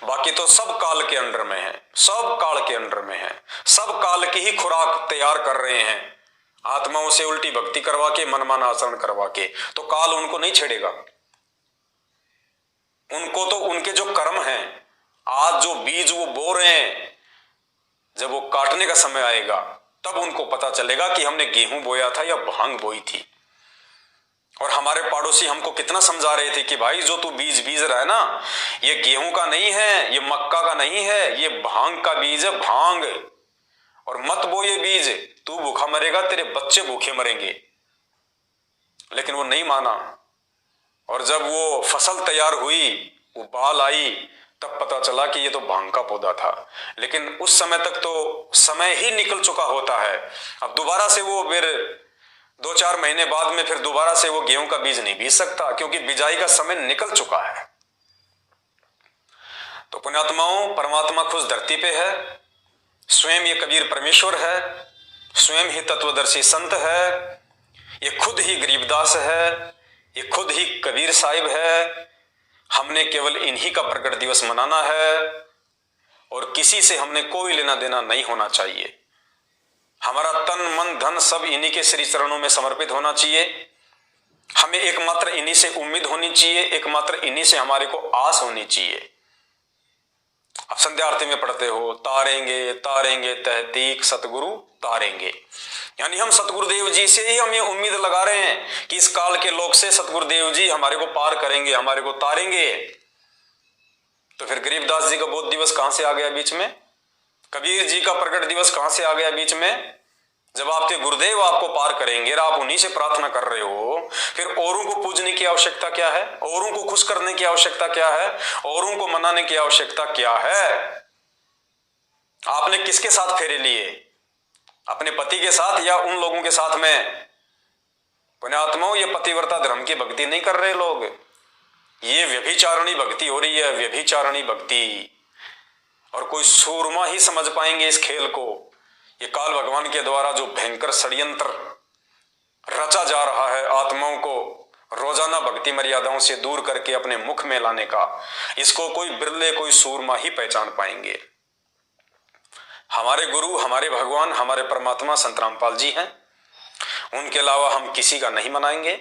बाकी तो सब काल के अंडर में है, सब काल के अंडर में है, सब काल की ही खुराक तैयार कर रहे हैं, आत्माओं से उल्टी भक्ति करवा के, मनमाना आचरण करवा के। तो काल उनको नहीं छेड़ेगा। उनको तो उनके जो कर्म हैं, आज जो बीज वो बो रहे हैं, जब वो काटने का समय आएगा तब उनको पता चलेगा कि हमने गेहूं बोया था या भांग बोई थी। और हमारे पड़ोसी हमको कितना समझा रहे थे कि भाई जो तू बीज बीज रहा है ना, ये गेहूं का नहीं है, ये मक्का का नहीं है, ये भांग का बीज है, भांग। और मत बो ये बीज, तू भूखा मरेगा, तेरे बच्चे भूखे मरेंगे। लेकिन वो नहीं माना। और जब वो फसल तैयार हुई, वो बाल आई, तब पता चला कि ये तो भांग का पौधा था। लेकिन उस समय तक तो समय ही निकल चुका होता है। अब दोबारा से वो फिर 2-4 महीने बाद में फिर दोबारा से वो गेहूं का बीज नहीं बीज सकता, क्योंकि बिजाई का समय निकल चुका है। तो पुण्यात्माओं, परमात्मा खुद धरती पे है, स्वयं ये कबीर परमेश्वर है, स्वयं ही तत्वदर्शी संत है, ये खुद ही गरीबदास है, ये खुद ही कबीर साहिब है। हमने केवल इन्हीं का प्रकट दिवस मनाना है और किसी से हमने कोई लेना देना नहीं होना चाहिए। हमारा तन मन धन सब इन्हीं के श्री चरणों में समर्पित होना चाहिए। हमें एकमात्र इन्हीं से उम्मीद होनी चाहिए, एकमात्र इन्हीं से हमारे को आस होनी चाहिए। अब संध्या आरती में पढ़ते हो, तारेंगे तारेंगे तहतीक सतगुरु तारेंगे, यानी हम सतगुरुदेव जी से ही हम ये उम्मीद लगा रहे हैं कि इस काल के लोक से सतगुरुदेव जी हमारे को पार करेंगे, हमारे को तारेंगे। तो फिर गरीबदास जी का बोध दिवस कहां से आ गया बीच में? कबीर जी का प्रकट दिवस कहां से आ गया बीच में? जब आपके गुरुदेव आपको पार करेंगे और आप उन्हीं से प्रार्थना कर रहे हो, फिर औरों को पूजने की आवश्यकता क्या है? औरों को खुश करने की आवश्यकता क्या है? औरों को मनाने की आवश्यकता क्या है? आपने किसके साथ फेरे लिए? अपने पति के साथ या उन लोगों के साथ में? पुण्यात्माओं, ये पतिव्रता धर्म की भक्ति नहीं कर रहे लोग, ये व्यभिचारणी भक्ति हो रही है, व्यभिचारणी भक्ति। और कोई सूरमा ही समझ पाएंगे इस खेल को। ये काल भगवान के द्वारा जो भयंकर षड्यंत्र रचा जा रहा है आत्माओं को रोजाना भक्ति मर्यादाओं से दूर करके अपने मुख में लाने का, इसको कोई बिरले, कोई सूरमा ही पहचान पाएंगे। हमारे गुरु, हमारे भगवान, हमारे परमात्मा संत रामपाल जी हैं। उनके अलावा हम किसी का नहीं मनाएंगे।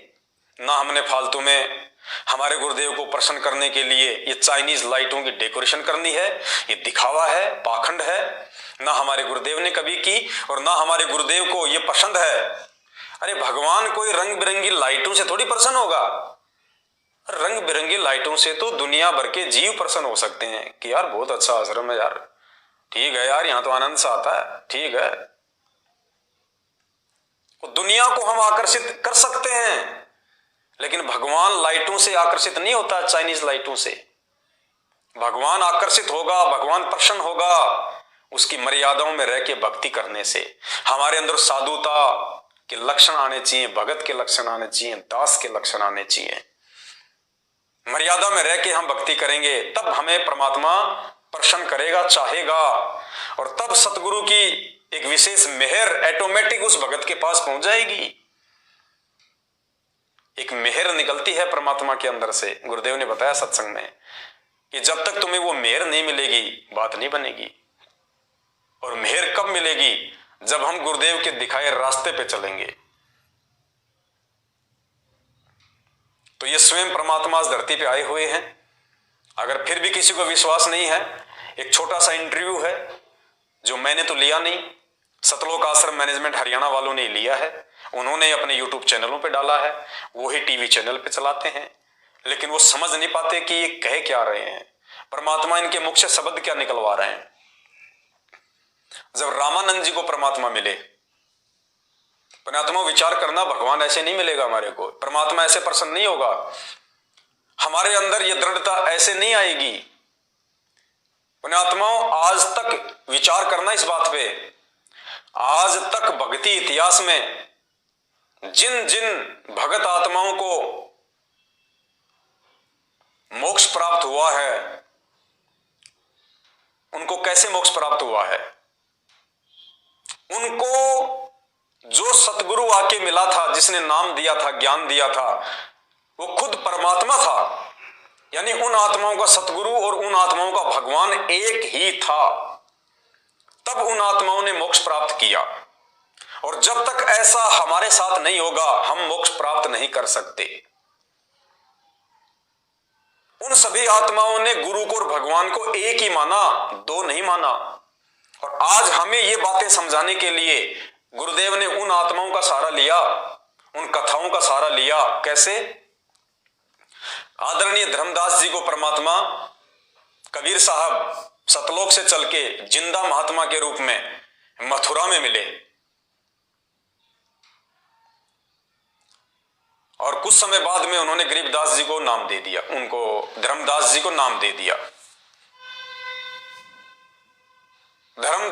ना हमने फालतू में हमारे गुरुदेव को प्रसन्न करने के लिए ये चाइनीज लाइटों की डेकोरेशन करनी है, ये दिखावा है, पाखंड है। ना हमारे गुरुदेव ने कभी की और ना हमारे गुरुदेव को ये पसंद है। अरे भगवान कोई रंग बिरंगी लाइटों से थोड़ी प्रसन्न होगा। रंग बिरंगी लाइटों से तो दुनिया भर के जीव प्रसन्न हो सकते हैं कि यार बहुत अच्छा आश्रम है यार, ठीक है यार, यहां तो आनंद सा आता है, ठीक है। दुनिया को हम आकर्षित कर सकते हैं, लेकिन भगवान लाइटों से आकर्षित नहीं होता, चाइनीज लाइटों से। भगवान आकर्षित होगा, भगवान प्रसन्न होगा उसकी मर्यादाओं में रह के भक्ति करने से। हमारे अंदर साधुता के लक्षण आने चाहिए, भगत के लक्षण आने चाहिए, दास के लक्षण आने चाहिए। मर्यादा में रह के हम भक्ति करेंगे, तब हमें परमात्मा प्रसन्न करेगा, चाहेगा। और तब सतगुरु की एक विशेष मेहर ऑटोमेटिक उस भगत के पास पहुंच जाएगी। एक मेहर निकलती है परमात्मा के अंदर से। गुरुदेव ने बताया सत्संग में कि जब तक तुम्हें वो मेहर नहीं मिलेगी बात नहीं बनेगी। और मेहर कब मिलेगी? जब हम गुरुदेव के दिखाए रास्ते पे चलेंगे। तो ये स्वयं परमात्मा इस धरती पे आए हुए हैं। अगर फिर भी किसी को विश्वास नहीं है, एक छोटा सा इंटरव्यू है जो मैंने तो लिया नहीं, सतलोक आश्रम मैनेजमेंट हरियाणा वालों ने लिया है। उन्होंने अपने यूट्यूब चैनलों पे डाला है, वो ही टीवी चैनल पे चलाते हैं, लेकिन वो समझ नहीं पाते कि ये कह क्या रहे हैं, परमात्मा इनके मुख से शब्द क्या निकलवा रहे हैं। जब रामानंद जी को परमात्मा मिले, परमात्मा विचार करना, भगवान ऐसे नहीं मिलेगा हमारे को, परमात्मा ऐसे प्रसन्न नहीं होगा, हमारे अंदर ये दृढ़ता ऐसे नहीं आएगी। पुण्यात्माओं, आज तक विचार करना इस बात पे, आज तक भक्ति इतिहास में जिन जिन भगत आत्माओं को मोक्ष प्राप्त हुआ है, उनको कैसे मोक्ष प्राप्त हुआ है? उनको जो सतगुरु आके मिला था, जिसने नाम दिया था, ज्ञान दिया था, वो खुद परमात्मा था। यानी उन आत्माओं का सतगुरु और उन आत्माओं का भगवान एक ही था। तब उन आत्माओं ने मोक्ष प्राप्त किया। और जब तक ऐसा हमारे साथ नहीं होगा, हम मोक्ष प्राप्त नहीं कर सकते। उन सभी आत्माओं ने गुरु को और भगवान को एक ही माना, दो नहीं माना। और आज हमें ये बातें समझाने के लिए गुरुदेव ने उन आत्माओं का सहारा लिया, उन कथाओं का सहारा लिया। कैसे? आदरणीय धर्मदास जी को परमात्मा कबीर साहब सतलोक से चल के जिंदा महात्मा के रूप में मथुरा में मिले, और कुछ समय बाद में उन्होंने गरीबदास जी को नाम दे दिया, उनको धर्मदास जी को नाम दे दिया।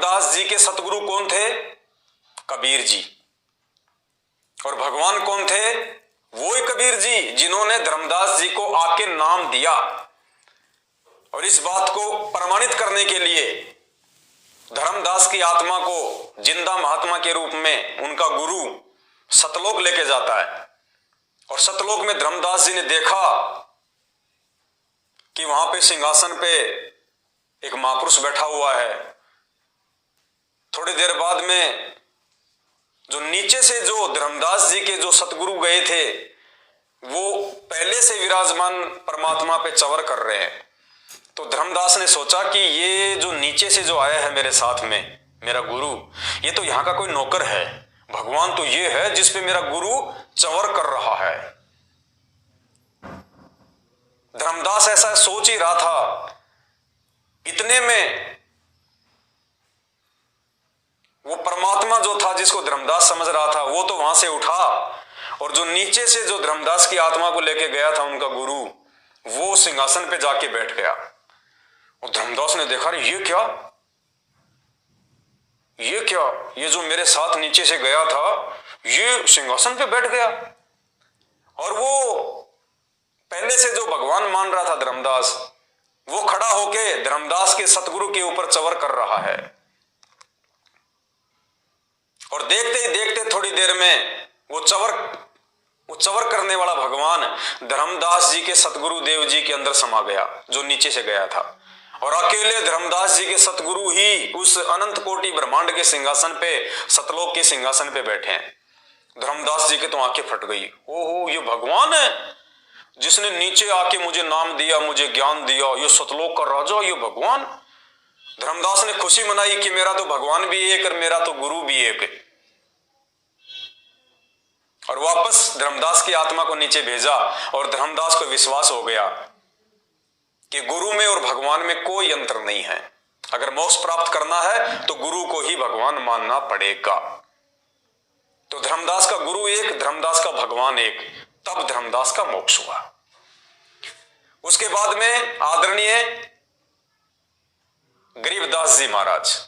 धर्मदास जी के सतगुरु कौन थे? कबीर जी। और भगवान कौन थे? वो ही कबीर जी जिन्होंने धर्मदास जी को आके नाम दिया। और इस बात को प्रमाणित करने के लिए धर्मदास की आत्मा को जिंदा महात्मा के रूप में उनका गुरु सतलोक लेके जाता है। और सतलोक में धर्मदास जी ने देखा कि वहां पे सिंहासन पे एक महापुरुष बैठा हुआ है। थोड़ी देर बाद में जो नीचे से जो धर्मदास जी के जो सतगुरु गए थे वो पहले से विराजमान परमात्मा पे चवर कर रहे हैं। तो धर्मदास ने सोचा कि ये जो नीचे से जो आया है मेरे साथ में, मेरा गुरु, ये तो यहाँ का कोई नौकर है। भगवान तो ये है जिसपे मेरा गुरु चवर कर रहा है। धर्मदास ऐसा सोच ही रहा था। इतने में वो परमात्मा जो था जिसको धर्मदास समझ रहा था वो तो वहां से उठा और जो नीचे से जो धर्मदास की आत्मा को लेके गया था उनका गुरु, वो सिंहासन पे जाके बैठ गया। और धर्मदास ने देखा, ये क्या, ये जो मेरे साथ नीचे से गया था ये सिंहासन पे बैठ गया। और वो पहले से जो भगवान मान रहा था धर्मदास, वो खड़ा होके धर्मदास के सतगुरु के ऊपर चवर कर रहा है। और देखते ही देखते थोड़ी देर में वो चवर करने वाला भगवान धर्मदास जी के सतगुरु देव जी के अंदर समा गया जो नीचे से गया था। और अकेले धर्मदास जी के सतगुरु ही उस अनंत कोटि ब्रह्मांड के सिंहासन पे, सतलोक के सिंहासन पे बैठे हैं। धर्मदास जी के तो आंखें फट गई। ओहो, ये भगवान है जिसने नीचे आके मुझे नाम दिया, मुझे ज्ञान दिया, ये सतलोक का राजा, ये भगवान। धर्मदास ने खुशी मनाई कि मेरा तो भगवान भी एक और मेरा तो गुरु भी एक। और वापस धर्मदास की आत्मा को नीचे भेजा और धर्मदास को विश्वास हो गया कि गुरु में और भगवान में कोई अंतर नहीं है। अगर मोक्ष प्राप्त करना है तो गुरु को ही भगवान मानना पड़ेगा। तो धर्मदास का गुरु एक, धर्मदास का भगवान एक, तब धर्मदास का मोक्ष हुआ। उसके बाद में आदरणीय गरीबदास जी महाराज,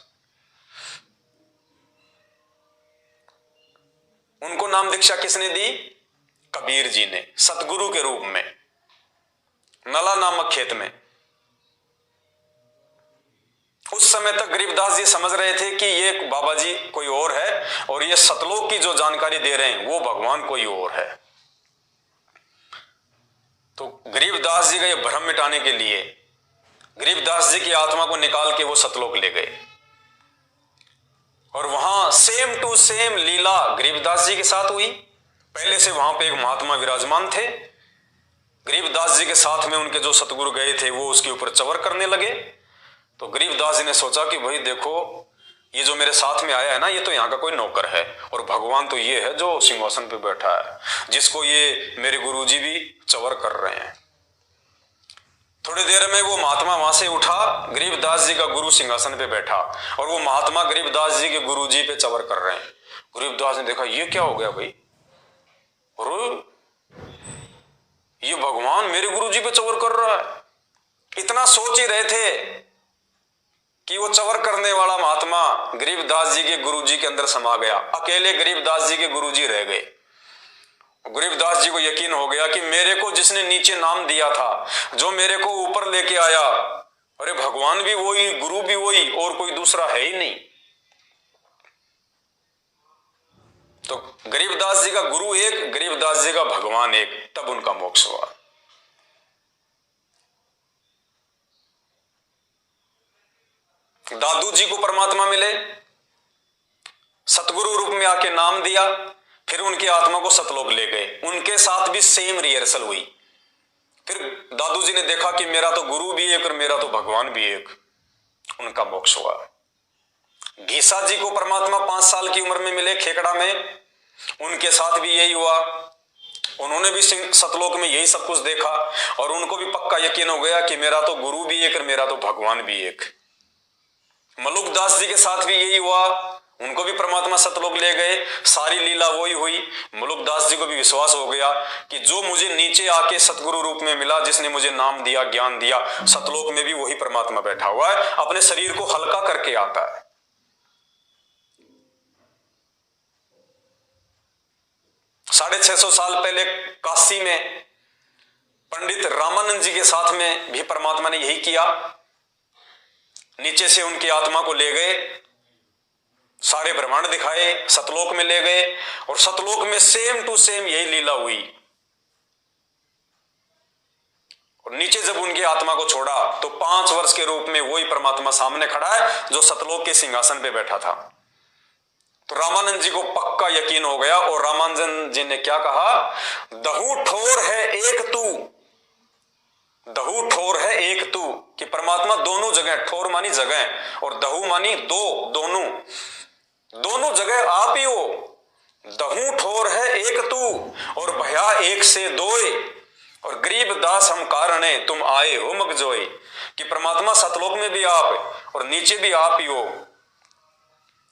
उनको नाम दीक्षा किसने दी? कबीर जी ने, सतगुरु के रूप में, नला नामक खेत में। उस समय तक गरीबदास जी समझ रहे थे कि ये बाबा जी कोई और है और ये सतलोक की जो जानकारी दे रहे हैं वो भगवान कोई और है। तो गरीबदास जी का ये भ्रम मिटाने के लिए गरीबदास जी की आत्मा को निकाल के वो सतलोक ले गए। और वहां सेम टू सेम लीला गरीबदास जी के साथ हुई। पहले से वहां पे एक महात्मा विराजमान थे, गरीबदास जी के साथ में उनके जो सतगुरु गए थे वो उसके ऊपर चवर करने लगे। तो गरीबदास जी ने सोचा कि भाई देखो, ये जो मेरे साथ में आया है ना, ये तो यहाँ का कोई नौकर है और भगवान तो ये है जो सिंहासन पे बैठा है, जिसको ये मेरे गुरुजी भी चवर कर रहे हैं। थोड़ी देर में वो महात्मा वहां से उठा, गरीबदास जी का गुरु सिंहासन पे बैठा और वो महात्मा गरीबदास जी के गुरु जी पे चवर कर रहे हैं। गरीबदास ने देखा, ये क्या हो गया भाई, और ये भगवान मेरे गुरु जी पे चवर कर रहा है। इतना सोच ही रहे थे कि वो चवर करने वाला महात्मा गरीबदास जी के गुरुजी के अंदर समा गया। अकेले गरीबदास जी के गुरुजी रह गए। गरीबदास जी को यकीन हो गया कि मेरे को जिसने नीचे नाम दिया था, जो मेरे को ऊपर लेके आया, अरे भगवान भी वही, गुरु भी वही, और कोई दूसरा है ही नहीं। तो गरीबदास जी का गुरु एक, गरीबदास जी का भगवान एक, तब उनका मोक्ष हुआ। दादू जी को परमात्मा मिले, सतगुरु रूप में आके नाम दिया, फिर उनकी आत्मा को सतलोक ले गए। उनके साथ भी सेम रिहर्सल हुई। फिर दादू जी ने देखा कि मेरा तो गुरु भी एक और मेरा तो भगवान भी एक, उनका मोक्ष हुआ। घीसा जी को परमात्मा 5 साल की उम्र में मिले खेकड़ा में, उनके साथ भी यही हुआ। उन्होंने भी सतलोक में यही सब कुछ देखा और उनको भी पक्का यकीन हो गया कि मेरा तो गुरु भी एक और मेरा तो भगवान भी एक। मलुकदास जी के साथ भी यही हुआ, उनको भी परमात्मा सतलोक ले गए, सारी लीला वही हुई। मलुकदास जी को भी विश्वास हो गया कि जो मुझे नीचे आके सतगुरु रूप में मिला, जिसने मुझे नाम दिया, ज्ञान दिया, सतलोक में भी वही परमात्मा बैठा हुआ है, अपने शरीर को हल्का करके आता है। 650 साल पहले काशी में पंडित रामानंद जी के साथ में भी परमात्मा ने यही किया। नीचे से उनकी आत्मा को ले गए, सारे ब्रह्मांड दिखाए, सतलोक में ले गए और सतलोक में सेम टू सेम यही लीला हुई। और नीचे जब उनकी आत्मा को छोड़ा तो 5 वर्ष के रूप में वही परमात्मा सामने खड़ा है जो सतलोक के सिंहासन पे बैठा था। तो रामानंद जी को पक्का यकीन हो गया और रामानंद जी ने क्या कहा, दहू ठोर है एक तू, दहू ठोर है एक तू, कि परमात्मा दोनों जगह, ठोर मानी जगह और दहू मानी दो, दोनों जगह आप ही हो। दहू ठोर है एक तू और भया एक से दोए, और गरीब दास हम कारणे तुम आए हो मगजोए, कि परमात्मा सतलोक में भी आप और नीचे भी आप ही हो,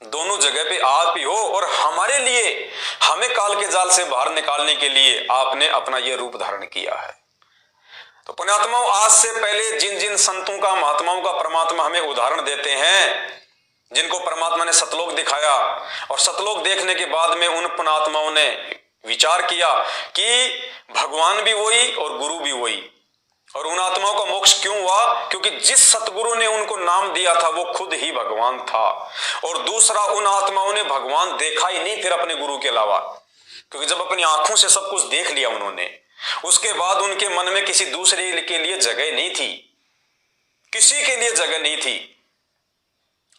दोनों जगह पे आप ही हो। और हमारे लिए, हमें काल के जाल से बाहर निकालने के लिए आपने अपना यह रूप धारण किया है। तो पुण्यात्माओं, आज से पहले जिन जिन संतों का, महात्माओं का परमात्मा हमें उदाहरण देते हैं, जिनको परमात्मा ने सतलोक दिखाया, और सतलोक देखने के बाद में उन पुण्यात्माओं ने विचार किया कि भगवान भी वही और गुरु भी वही। और उन आत्माओं का मोक्ष क्यों हुआ? क्योंकि जिस सतगुरु ने उनको नाम दिया था वो खुद ही भगवान था। और दूसरा, उन आत्माओं ने भगवान देखा ही नहीं फिर अपने गुरु के अलावा, क्योंकि जब अपनी आंखों से सब कुछ देख लिया उन्होंने, उसके बाद उनके मन में किसी दूसरे के लिए जगह नहीं थी, किसी के लिए जगह नहीं थी।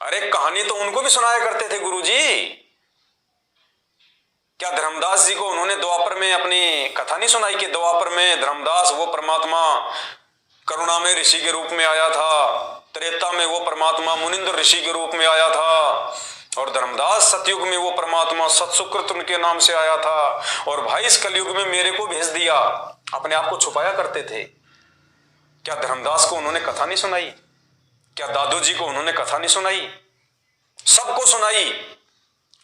अरे कहानी तो उनको भी सुनाया करते थे गुरुजी। क्या धर्मदास जी को उन्होंने द्वापर में अपनी कथा नहीं सुनाई कि द्वापर में धर्मदास वो परमात्मा करुणा में ऋषि के रूप में आया था, त्रेता में वो परमात्मा मुनिंद्र ऋषि के रूप में आया था, और धर्मदास सतयुग में वो परमात्मा सत्सुकृत उनके नाम से आया था, और भाई इस कलयुग में मेरे को भेज दिया। अपने आप को छुपाया करते थे। क्या धर्मदास को उन्होंने कथा नहीं सुनाई? क्या दादू जी को उन्होंने कथा नहीं सुनाई? सबको सुनाई।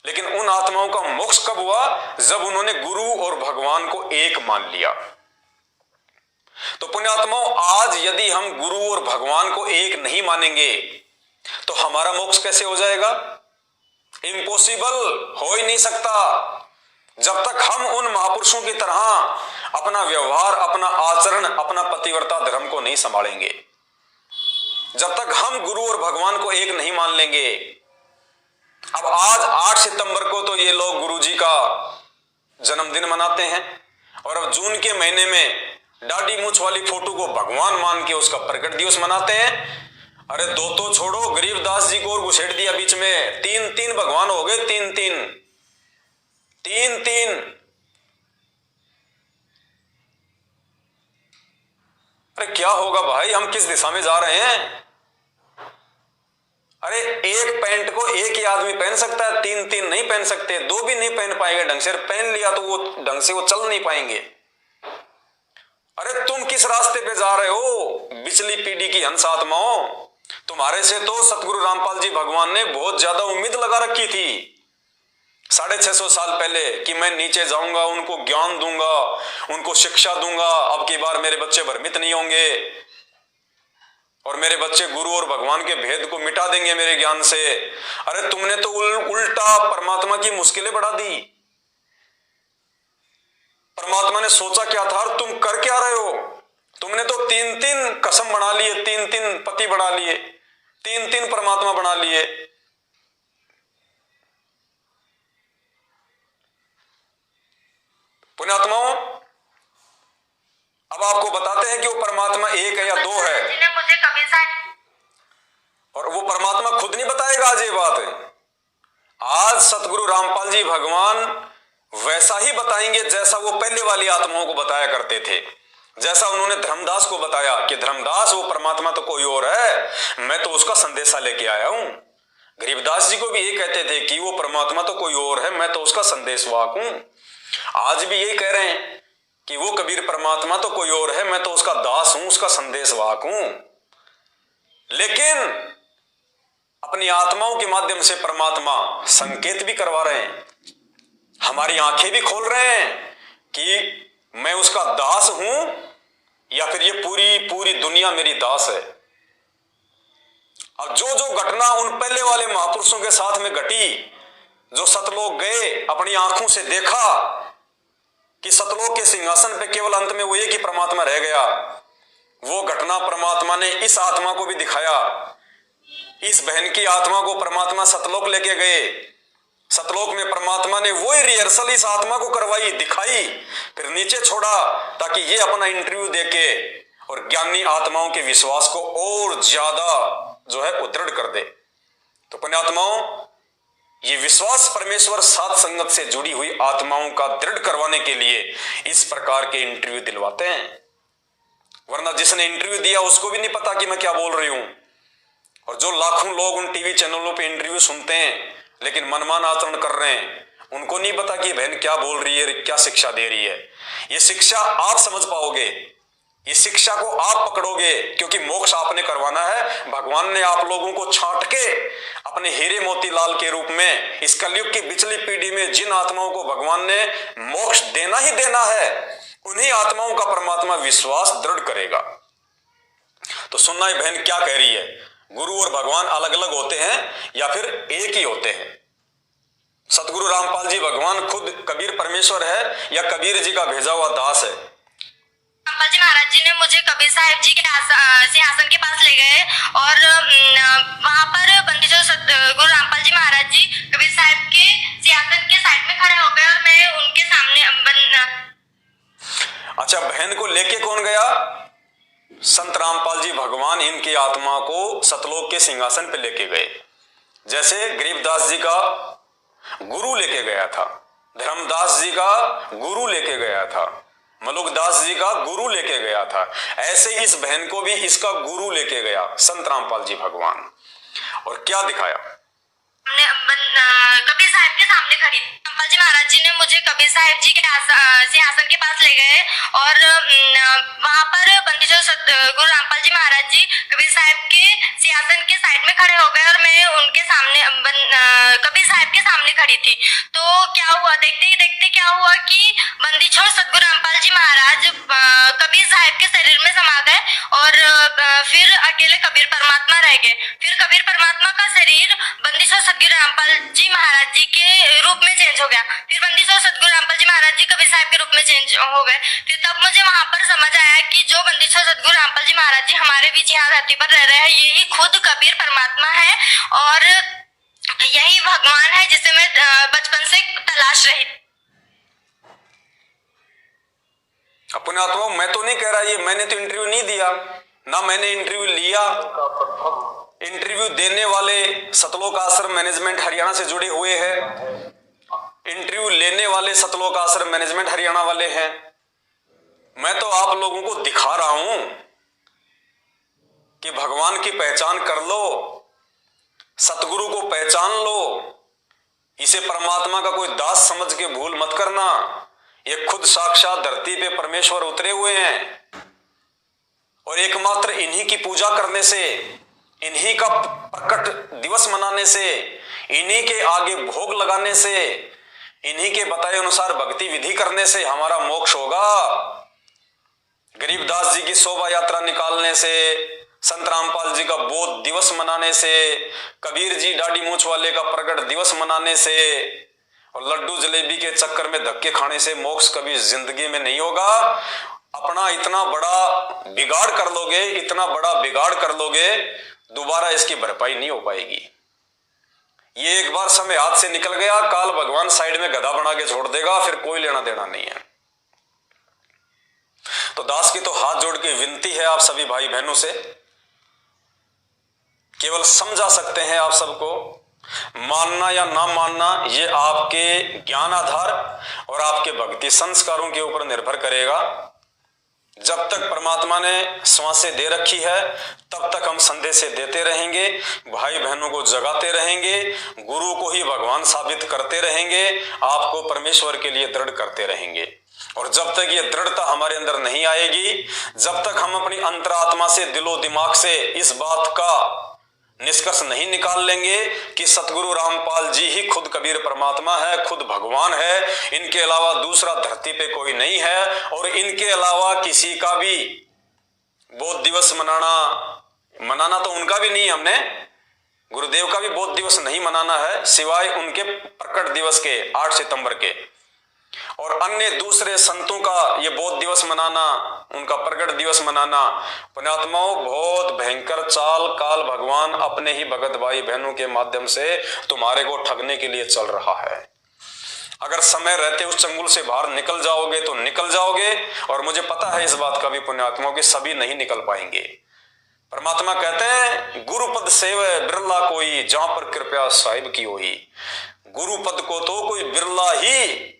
लेकिन उन आत्माओं का मोक्ष कब हुआ? जब उन्होंने गुरु और भगवान को एक मान लिया। तो पुण्यात्माओं, आज यदि हम गुरु और भगवान को एक नहीं मानेंगे तो हमारा मोक्ष कैसे हो जाएगा? इम्पॉसिबल, हो ही नहीं सकता। जब तक हम उन महापुरुषों की तरह अपना व्यवहार, अपना आचरण, अपना पतिव्रता धर्म को नहीं संभालेंगे, जब तक हम गुरु और भगवान को एक नहीं मान लेंगे। अब आज 8 सितंबर को तो ये लोग गुरु जी का जन्मदिन मनाते हैं, और अब जून के महीने में दाढ़ी मूंछ वाली फोटो को भगवान मान के उसका प्रकट दिवस मनाते हैं। अरे दो तो छोड़ो, गरीबदास जी को और घुसेड़ दिया बीच में, 3 भगवान हो गए, 3। अरे क्या होगा भाई, हम किस दिशा में जा रहे हैं? अरे एक पैंट को एक ही आदमी पहन सकता है, 3 नहीं पहन सकते, 2 भी नहीं पहन पाएंगे ढंग से। पहन लिया तो वो ढंग से वो चल नहीं पाएंगे। अरे तुम किस रास्ते पे जा रहे हो? पिछली पीढ़ी की हंस आत्माओं, तुम्हारे से तो सतगुरु रामपाल जी भगवान ने बहुत ज्यादा उम्मीद लगा रखी थी 650 साल पहले कि मैं नीचे जाऊंगा, उनको ज्ञान दूंगा, उनको शिक्षा दूंगा, अब की बार मेरे बच्चे भ्रमित नहीं होंगे और मेरे बच्चे गुरु और भगवान के भेद को मिटा देंगे मेरे ज्ञान से। अरे तुमने तो उल्टा परमात्मा की मुश्किलें बढ़ा दी। परमात्मा ने सोचा क्या था और तुम कर क्या रहे हो? तुमने तो 3 कसम बना लिए, 3 पति बना लिए, 3 परमात्मा बना लिए। पुण्यात्माओं, अब आपको बताते हैं कि वो परमात्मा एक है या 2 है, मुझे कभी और वो परमात्मा खुद नहीं बताएगा। आज ये बात है, आज सतगुरु रामपाल जी भगवान वैसा ही बताएंगे जैसा वो पहले वाली आत्माओं को बताया करते थे। जैसा उन्होंने धर्मदास को बताया कि धर्मदास वो परमात्मा तो कोई और है, मैं तो उसका संदेशा लेके आया हूं। गरीबदास जी को भी ये कहते थे कि वो परमात्मा तो कोई और है, मैं तो उसका संदेशवाहक हूं। आज भी यही कह रहे हैं कि वो कबीर परमात्मा तो कोई और है, मैं तो उसका दास हूं, उसका संदेशवाहक हूं। लेकिन अपनी आत्माओं के माध्यम से परमात्मा संकेत भी करवा रहे हैं, हमारी आंखें भी खोल रहे हैं कि मैं उसका दास हूं या फिर ये पूरी दुनिया मेरी दास है। अब जो घटना उन पहले वाले महापुरुषों के साथ में घटी, जो सतलोक गए, अपनी आंखों से देखा, कि सतलोक के सिंहासन पे केवल अंत में वो एक ही परमात्मा रह गया। वो घटना परमात्मा ने इस आत्मा को भी दिखाया। इस बहन की आत्मा को परमात्मा सतलोक लेके गए। सतलोक में परमात्मा ने वही रिहर्सल इस आत्मा को करवाई, दिखाई, फिर नीचे छोड़ा ताकि ये अपना इंटरव्यू देके और ज्ञानी आत्माओं के विश्वास को और ज्यादा जो है उदृढ़ कर दे। तो पुण्यात्माओं, ये विश्वास परमेश्वर साध संगत से जुड़ी हुई आत्माओं का दृढ़ करवाने के लिए इस प्रकार के इंटरव्यू दिलवाते हैं। वरना जिसने इंटरव्यू दिया उसको भी नहीं पता कि मैं क्या बोल रही हूं। और जो लाखों लोग उन टीवी चैनलों पे इंटरव्यू सुनते हैं लेकिन मनमान आचरण कर रहे हैं, उनको नहीं पता कि बहन क्या बोल रही है, क्या शिक्षा दे रही है। ये शिक्षा आप समझ पाओगे, ये शिक्षा को आप पकड़ोगे, क्योंकि मोक्ष आपने करवाना है। भगवान ने आप लोगों को छांट के अपने हीरे मोतीलाल के रूप में इस कलयुग की पिछली पीढ़ी में जिन आत्माओं को भगवान ने मोक्ष देना ही देना है, उन्हीं आत्माओं का परमात्मा विश्वास दृढ़ करेगा। तो सुनना है बहन क्या कह रही है, गुरु और भगवान अलग अलग होते हैं या फिर एक ही होते हैं? सतगुरु रामपाल जी भगवान खुद कबीर परमेश्वर है या कबीर जी का भेजा हुआ दास है? रामपाल जी महाराज जी ने मुझे कबीर साहिब जी के सिंहासन के पास ले गए और वहां पर बंदी जो गुरु रामपाल जी महाराज जी कबीर साहिब के सिंहासन के साइड में खड़े हो गए और मैं उनके सामने। अच्छा, बहन को लेके कौन गया? संत रामपाल जी भगवान इनकी आत्मा को सतलोक के सिंहासन पे लेके गए। जैसे गरीबदास जी का गुरु लेके गया था, धर्मदास जी का गुरु लेके गया था, मलुकदास जी का गुरु लेके गया था, ऐसे इस बहन को भी इसका गुरु लेके गया संत रामपाल जी भगवान। और क्या दिखाया? कबीर साहिब के सामने खड़ी। रामपाल जी महाराज जी ने मुझे कबीर साहिब जी के सिंहासन के पास ले गए और वहां पर बंदी जो गुरु रामपाल जी महाराज जी कबीर साहिब के सिंहासन के साइड में खड़े हो गए और मैं उनके सामने कबीर साहिब के सामने खड़ी थी। तो क्या हुआ, देखते ही देखते क्या हुआ कि बंदी छोड़ सतगुरु रामपाल जी महाराज कबीर साहिब के शरीर में समा गए और फिर अकेले कबीर परमात्मा रह गए। फिर कबीर परमात्मा का शरीर बंदी छोड़ सतगुरु रामपाल जी महाराज जी के रूप में चेंज हो गया। फिर बंदी छोड़ सतगुरु रामपाल जी महाराज जी कबीर साहिब के रूप में चेंज हो गए। फिर तब मुझे वहां पर समझ आया कि जो बंदी छोड़ सतगुरु रामपाल जी महाराज जी हमारे बीच यहाँ धरती पर रह रहे हैं, यही खुद कबीर परमात्मा है और यही भगवान है जिसे मैं बचपन से तलाश रही। अपने आत्मा मैं तो नहीं कह रहा, ये मैंने तो इंटरव्यू नहीं दिया, ना मैंने इंटरव्यू लिया। इंटरव्यू देने वाले सतलोक आश्रम मैनेजमेंट हरियाणा से जुड़े हुए हैं, इंटरव्यू लेने वाले सतलोक आश्रम मैनेजमेंट हरियाणा वाले हैं। मैं तो आप लोगों को दिखा रहा हूं कि भगवान की पहचान कर लो, सतगुरु को पहचान लो, इसे परमात्मा का कोई दास समझ के भूल मत करना। ये खुद साक्षात धरती पे परमेश्वर उतरे हुए हैं और एकमात्र इन्हीं की पूजा करने से, इन्हीं का प्रकट दिवस मनाने से, इन्हीं के आगे भोग लगाने से, इन्हीं के बताए अनुसार भक्ति विधि करने से हमारा मोक्ष होगा। गरीबदास जी की शोभा यात्रा निकालने से, संत रामपाल जी का बोध दिवस मनाने से, कबीर जी दाढ़ी मूंछ वाले का प्रकट दिवस मनाने से और लड्डू जलेबी के चक्कर में धक्के खाने से मोक्ष कभी जिंदगी में नहीं होगा। अपना इतना बड़ा बिगाड़ कर लोगे, इतना बड़ा बिगाड़ कर लोगे, दोबारा इसकी भरपाई नहीं हो पाएगी। ये एक बार समय हाथ से निकल गया, काल भगवान साइड में गधा बना के छोड़ देगा, फिर कोई लेना देना नहीं है। तो दास की तो हाथ जोड़ के विनती है आप सभी भाई बहनों से, केवल समझा सकते हैं आप सबको, मानना या ना मानना ये आपके ज्ञान आधार और आपके भक्ति संस्कारों के ऊपर निर्भर करेगा। जब तक परमात्मा ने सांसें दे रखी है तब तक हम संदेश देते रहेंगे, भाई बहनों को जगाते रहेंगे, गुरु को ही भगवान साबित करते रहेंगे, आपको परमेश्वर के लिए दृढ़ करते रहेंगे। और जब तक ये दृढ़ता हमारे अंदर नहीं आएगी, जब तक हम अपनी अंतरात्मा से, दिलो दिमाग से इस बात का निष्कर्ष नहीं निकाल लेंगे कि सतगुरु रामपाल जी ही खुद कबीर परमात्मा है, खुद भगवान है, इनके अलावा दूसरा धरती पे कोई नहीं है और इनके अलावा किसी का भी बोध दिवस मनाना तो उनका भी नहीं, हमने गुरुदेव का भी बोध दिवस नहीं मनाना है, सिवाय उनके प्रकट दिवस के 8 सितंबर के। और अन्य दूसरे संतों का ये बोध दिवस मनाना, उनका प्रगट दिवस मनाना, पुण्यात्माओं बहुत भयंकर चाल काल भगवान अपने ही भगत भाई बहनों के माध्यम से तुम्हारे को ठगने के लिए चल रहा है। अगर समय रहते उस चंगुल से बाहर निकल जाओगे तो निकल जाओगे, और मुझे पता है इस बात का भी पुण्यात्माओं कि सभी नहीं निकल पाएंगे। परमात्मा कहते हैं गुरुपद सेवै बिरला कोई, जहां पर कृपया साहिब की होई। गुरुपद को तो कोई बिरला ही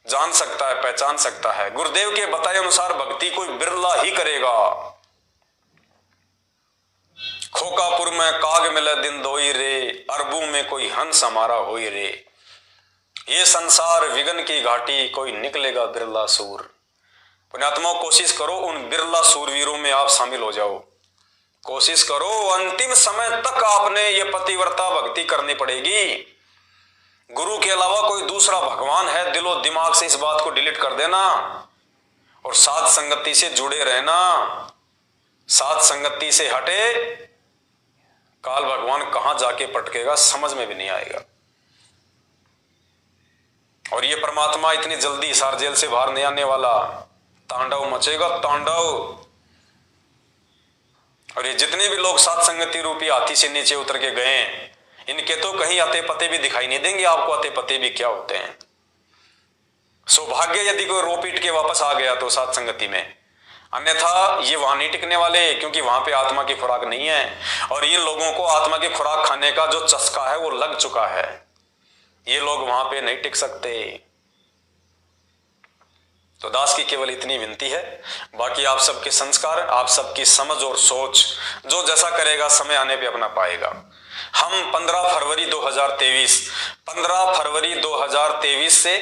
जान सकता है, पहचान सकता है। गुरुदेव के बताए अनुसार भक्ति कोई बिरला ही करेगा। खोकापुर में काग मिले दिन दोई रे, अरबू में कोई हंस हमारा होई रे। ये संसार विघन की घाटी, कोई निकलेगा बिरला सूर। पुण्यात्माओं कोशिश करो उन बिरला सूरवीरों में आप शामिल हो जाओ। कोशिश करो, अंतिम समय तक आपने ये पतिव्रता भक्ति करनी पड़ेगी। गुरु के अलावा कोई दूसरा भगवान है, दिलो दिमाग से इस बात को डिलीट कर देना और साध संगति से जुड़े रहना। साध संगति से हटे, काल भगवान कहां जाके पटकेगा समझ में भी नहीं आएगा। और ये परमात्मा इतनी जल्दी हिसार जेल से बाहर नहीं आने वाला। तांडव मचेगा, तांडव। और ये जितने भी लोग साध संगति रूपी हाथी से नीचे उतर के गए, इनके तो कहीं अते पते भी दिखाई नहीं देंगे आपको। अते पते भी क्या होते हैं। सौभाग्य यदि कोई रो पीट के वापस आ गया तो साध संगति में, अन्यथा ये वहां नहीं टिकने वाले, क्योंकि वहां पे आत्मा की खुराक नहीं है। और इन लोगों को आत्मा की खुराक खाने का जो चस्का है वो लग चुका है। ये लोग वहां पे नहीं टिक सकते। तो दास की केवल इतनी विनती है, बाकी आप सबके संस्कार, आप सबकी समझ और सोच, जो जैसा करेगा समय आने पे अपना पाएगा। हम 15 फरवरी 2023 से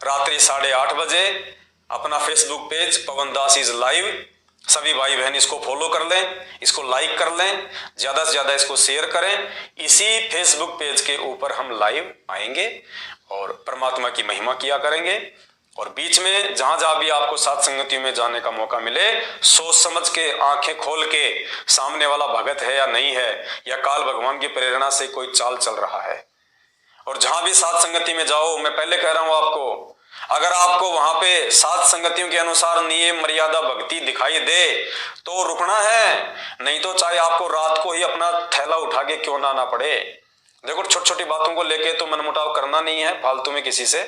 रात्रि 8:30 बजे अपना Facebook page Pawan Das is live, सभी भाई बहन इसको फॉलो कर लें, इसको लाइक कर लें, ज्यादा से ज्यादा इसको शेयर करें। इसी फेसबुक पेज के ऊपर हम लाइव आएंगे और परमात्मा की महिमा किया करेंगे। और बीच में जहां जहां भी आपको साथ संगतियों में जाने का मौका मिले, सोच समझ के, आंखें खोल के, सामने वाला भगत है या नहीं है, या काल भगवान की प्रेरणा से कोई चाल चल रहा है। और जहां भी साथ संगति में जाओ, मैं पहले कह रहा हूं आपको, अगर आपको वहां पे सात संगतियों के अनुसार नियम मर्यादा भक्ति दिखाई दे तो रुकना है, नहीं तो चाहे आपको रात को ही अपना थैला उठा के क्यों ना आना पड़े। देखो, छोटी छोटी बातों को लेके तो मनमुटाव करना नहीं है फालतू में किसी से।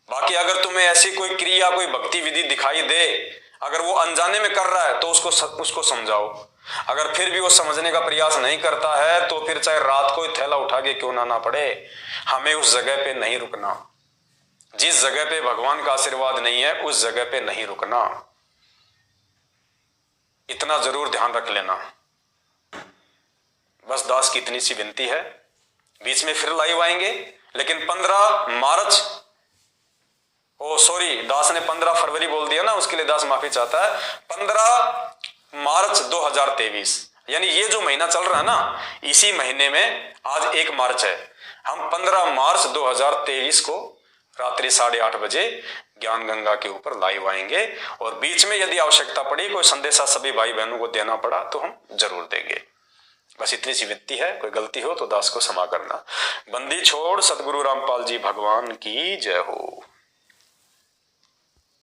बाकी अगर तुम्हें ऐसी कोई क्रिया, कोई भक्ति विधि दिखाई दे, अगर वो अनजाने में कर रहा है तो उसको समझाओ। अगर फिर भी वो समझने का प्रयास नहीं करता है तो फिर चाहे रात को ही थैला उठा के क्यों ना आना पड़े, हमें उस जगह पे नहीं रुकना। जिस जगह पे भगवान का आशीर्वाद नहीं है उस जगह पे नहीं रुकना। इतना जरूर ध्यान रख लेना। बस दास की इतनी सी विनती है। बीच में फिर लाइव आएंगे, लेकिन 15 मार्च, दास ने 15 फरवरी बोल दिया ना, उसके लिए दास माफी चाहता है। 15 मार्च 2023, यानी ये जो महीना चल रहा है ना, इसी महीने में आज 1 मार्च है। हम 15 मार्च 2023 को रात्रि 8:30 बजे ज्ञान गंगा के ऊपर लाइव आएंगे। और बीच में यदि आवश्यकता पड़ी, कोई संदेशा सभी भाई बहनों को देना पड़ा तो हम जरूर देंगे। बस इतनी सी विनती है। कोई गलती हो तो दास को क्षमा करना। बंदी छोड़ सदगुरु रामपाल जी भगवान की जय हो।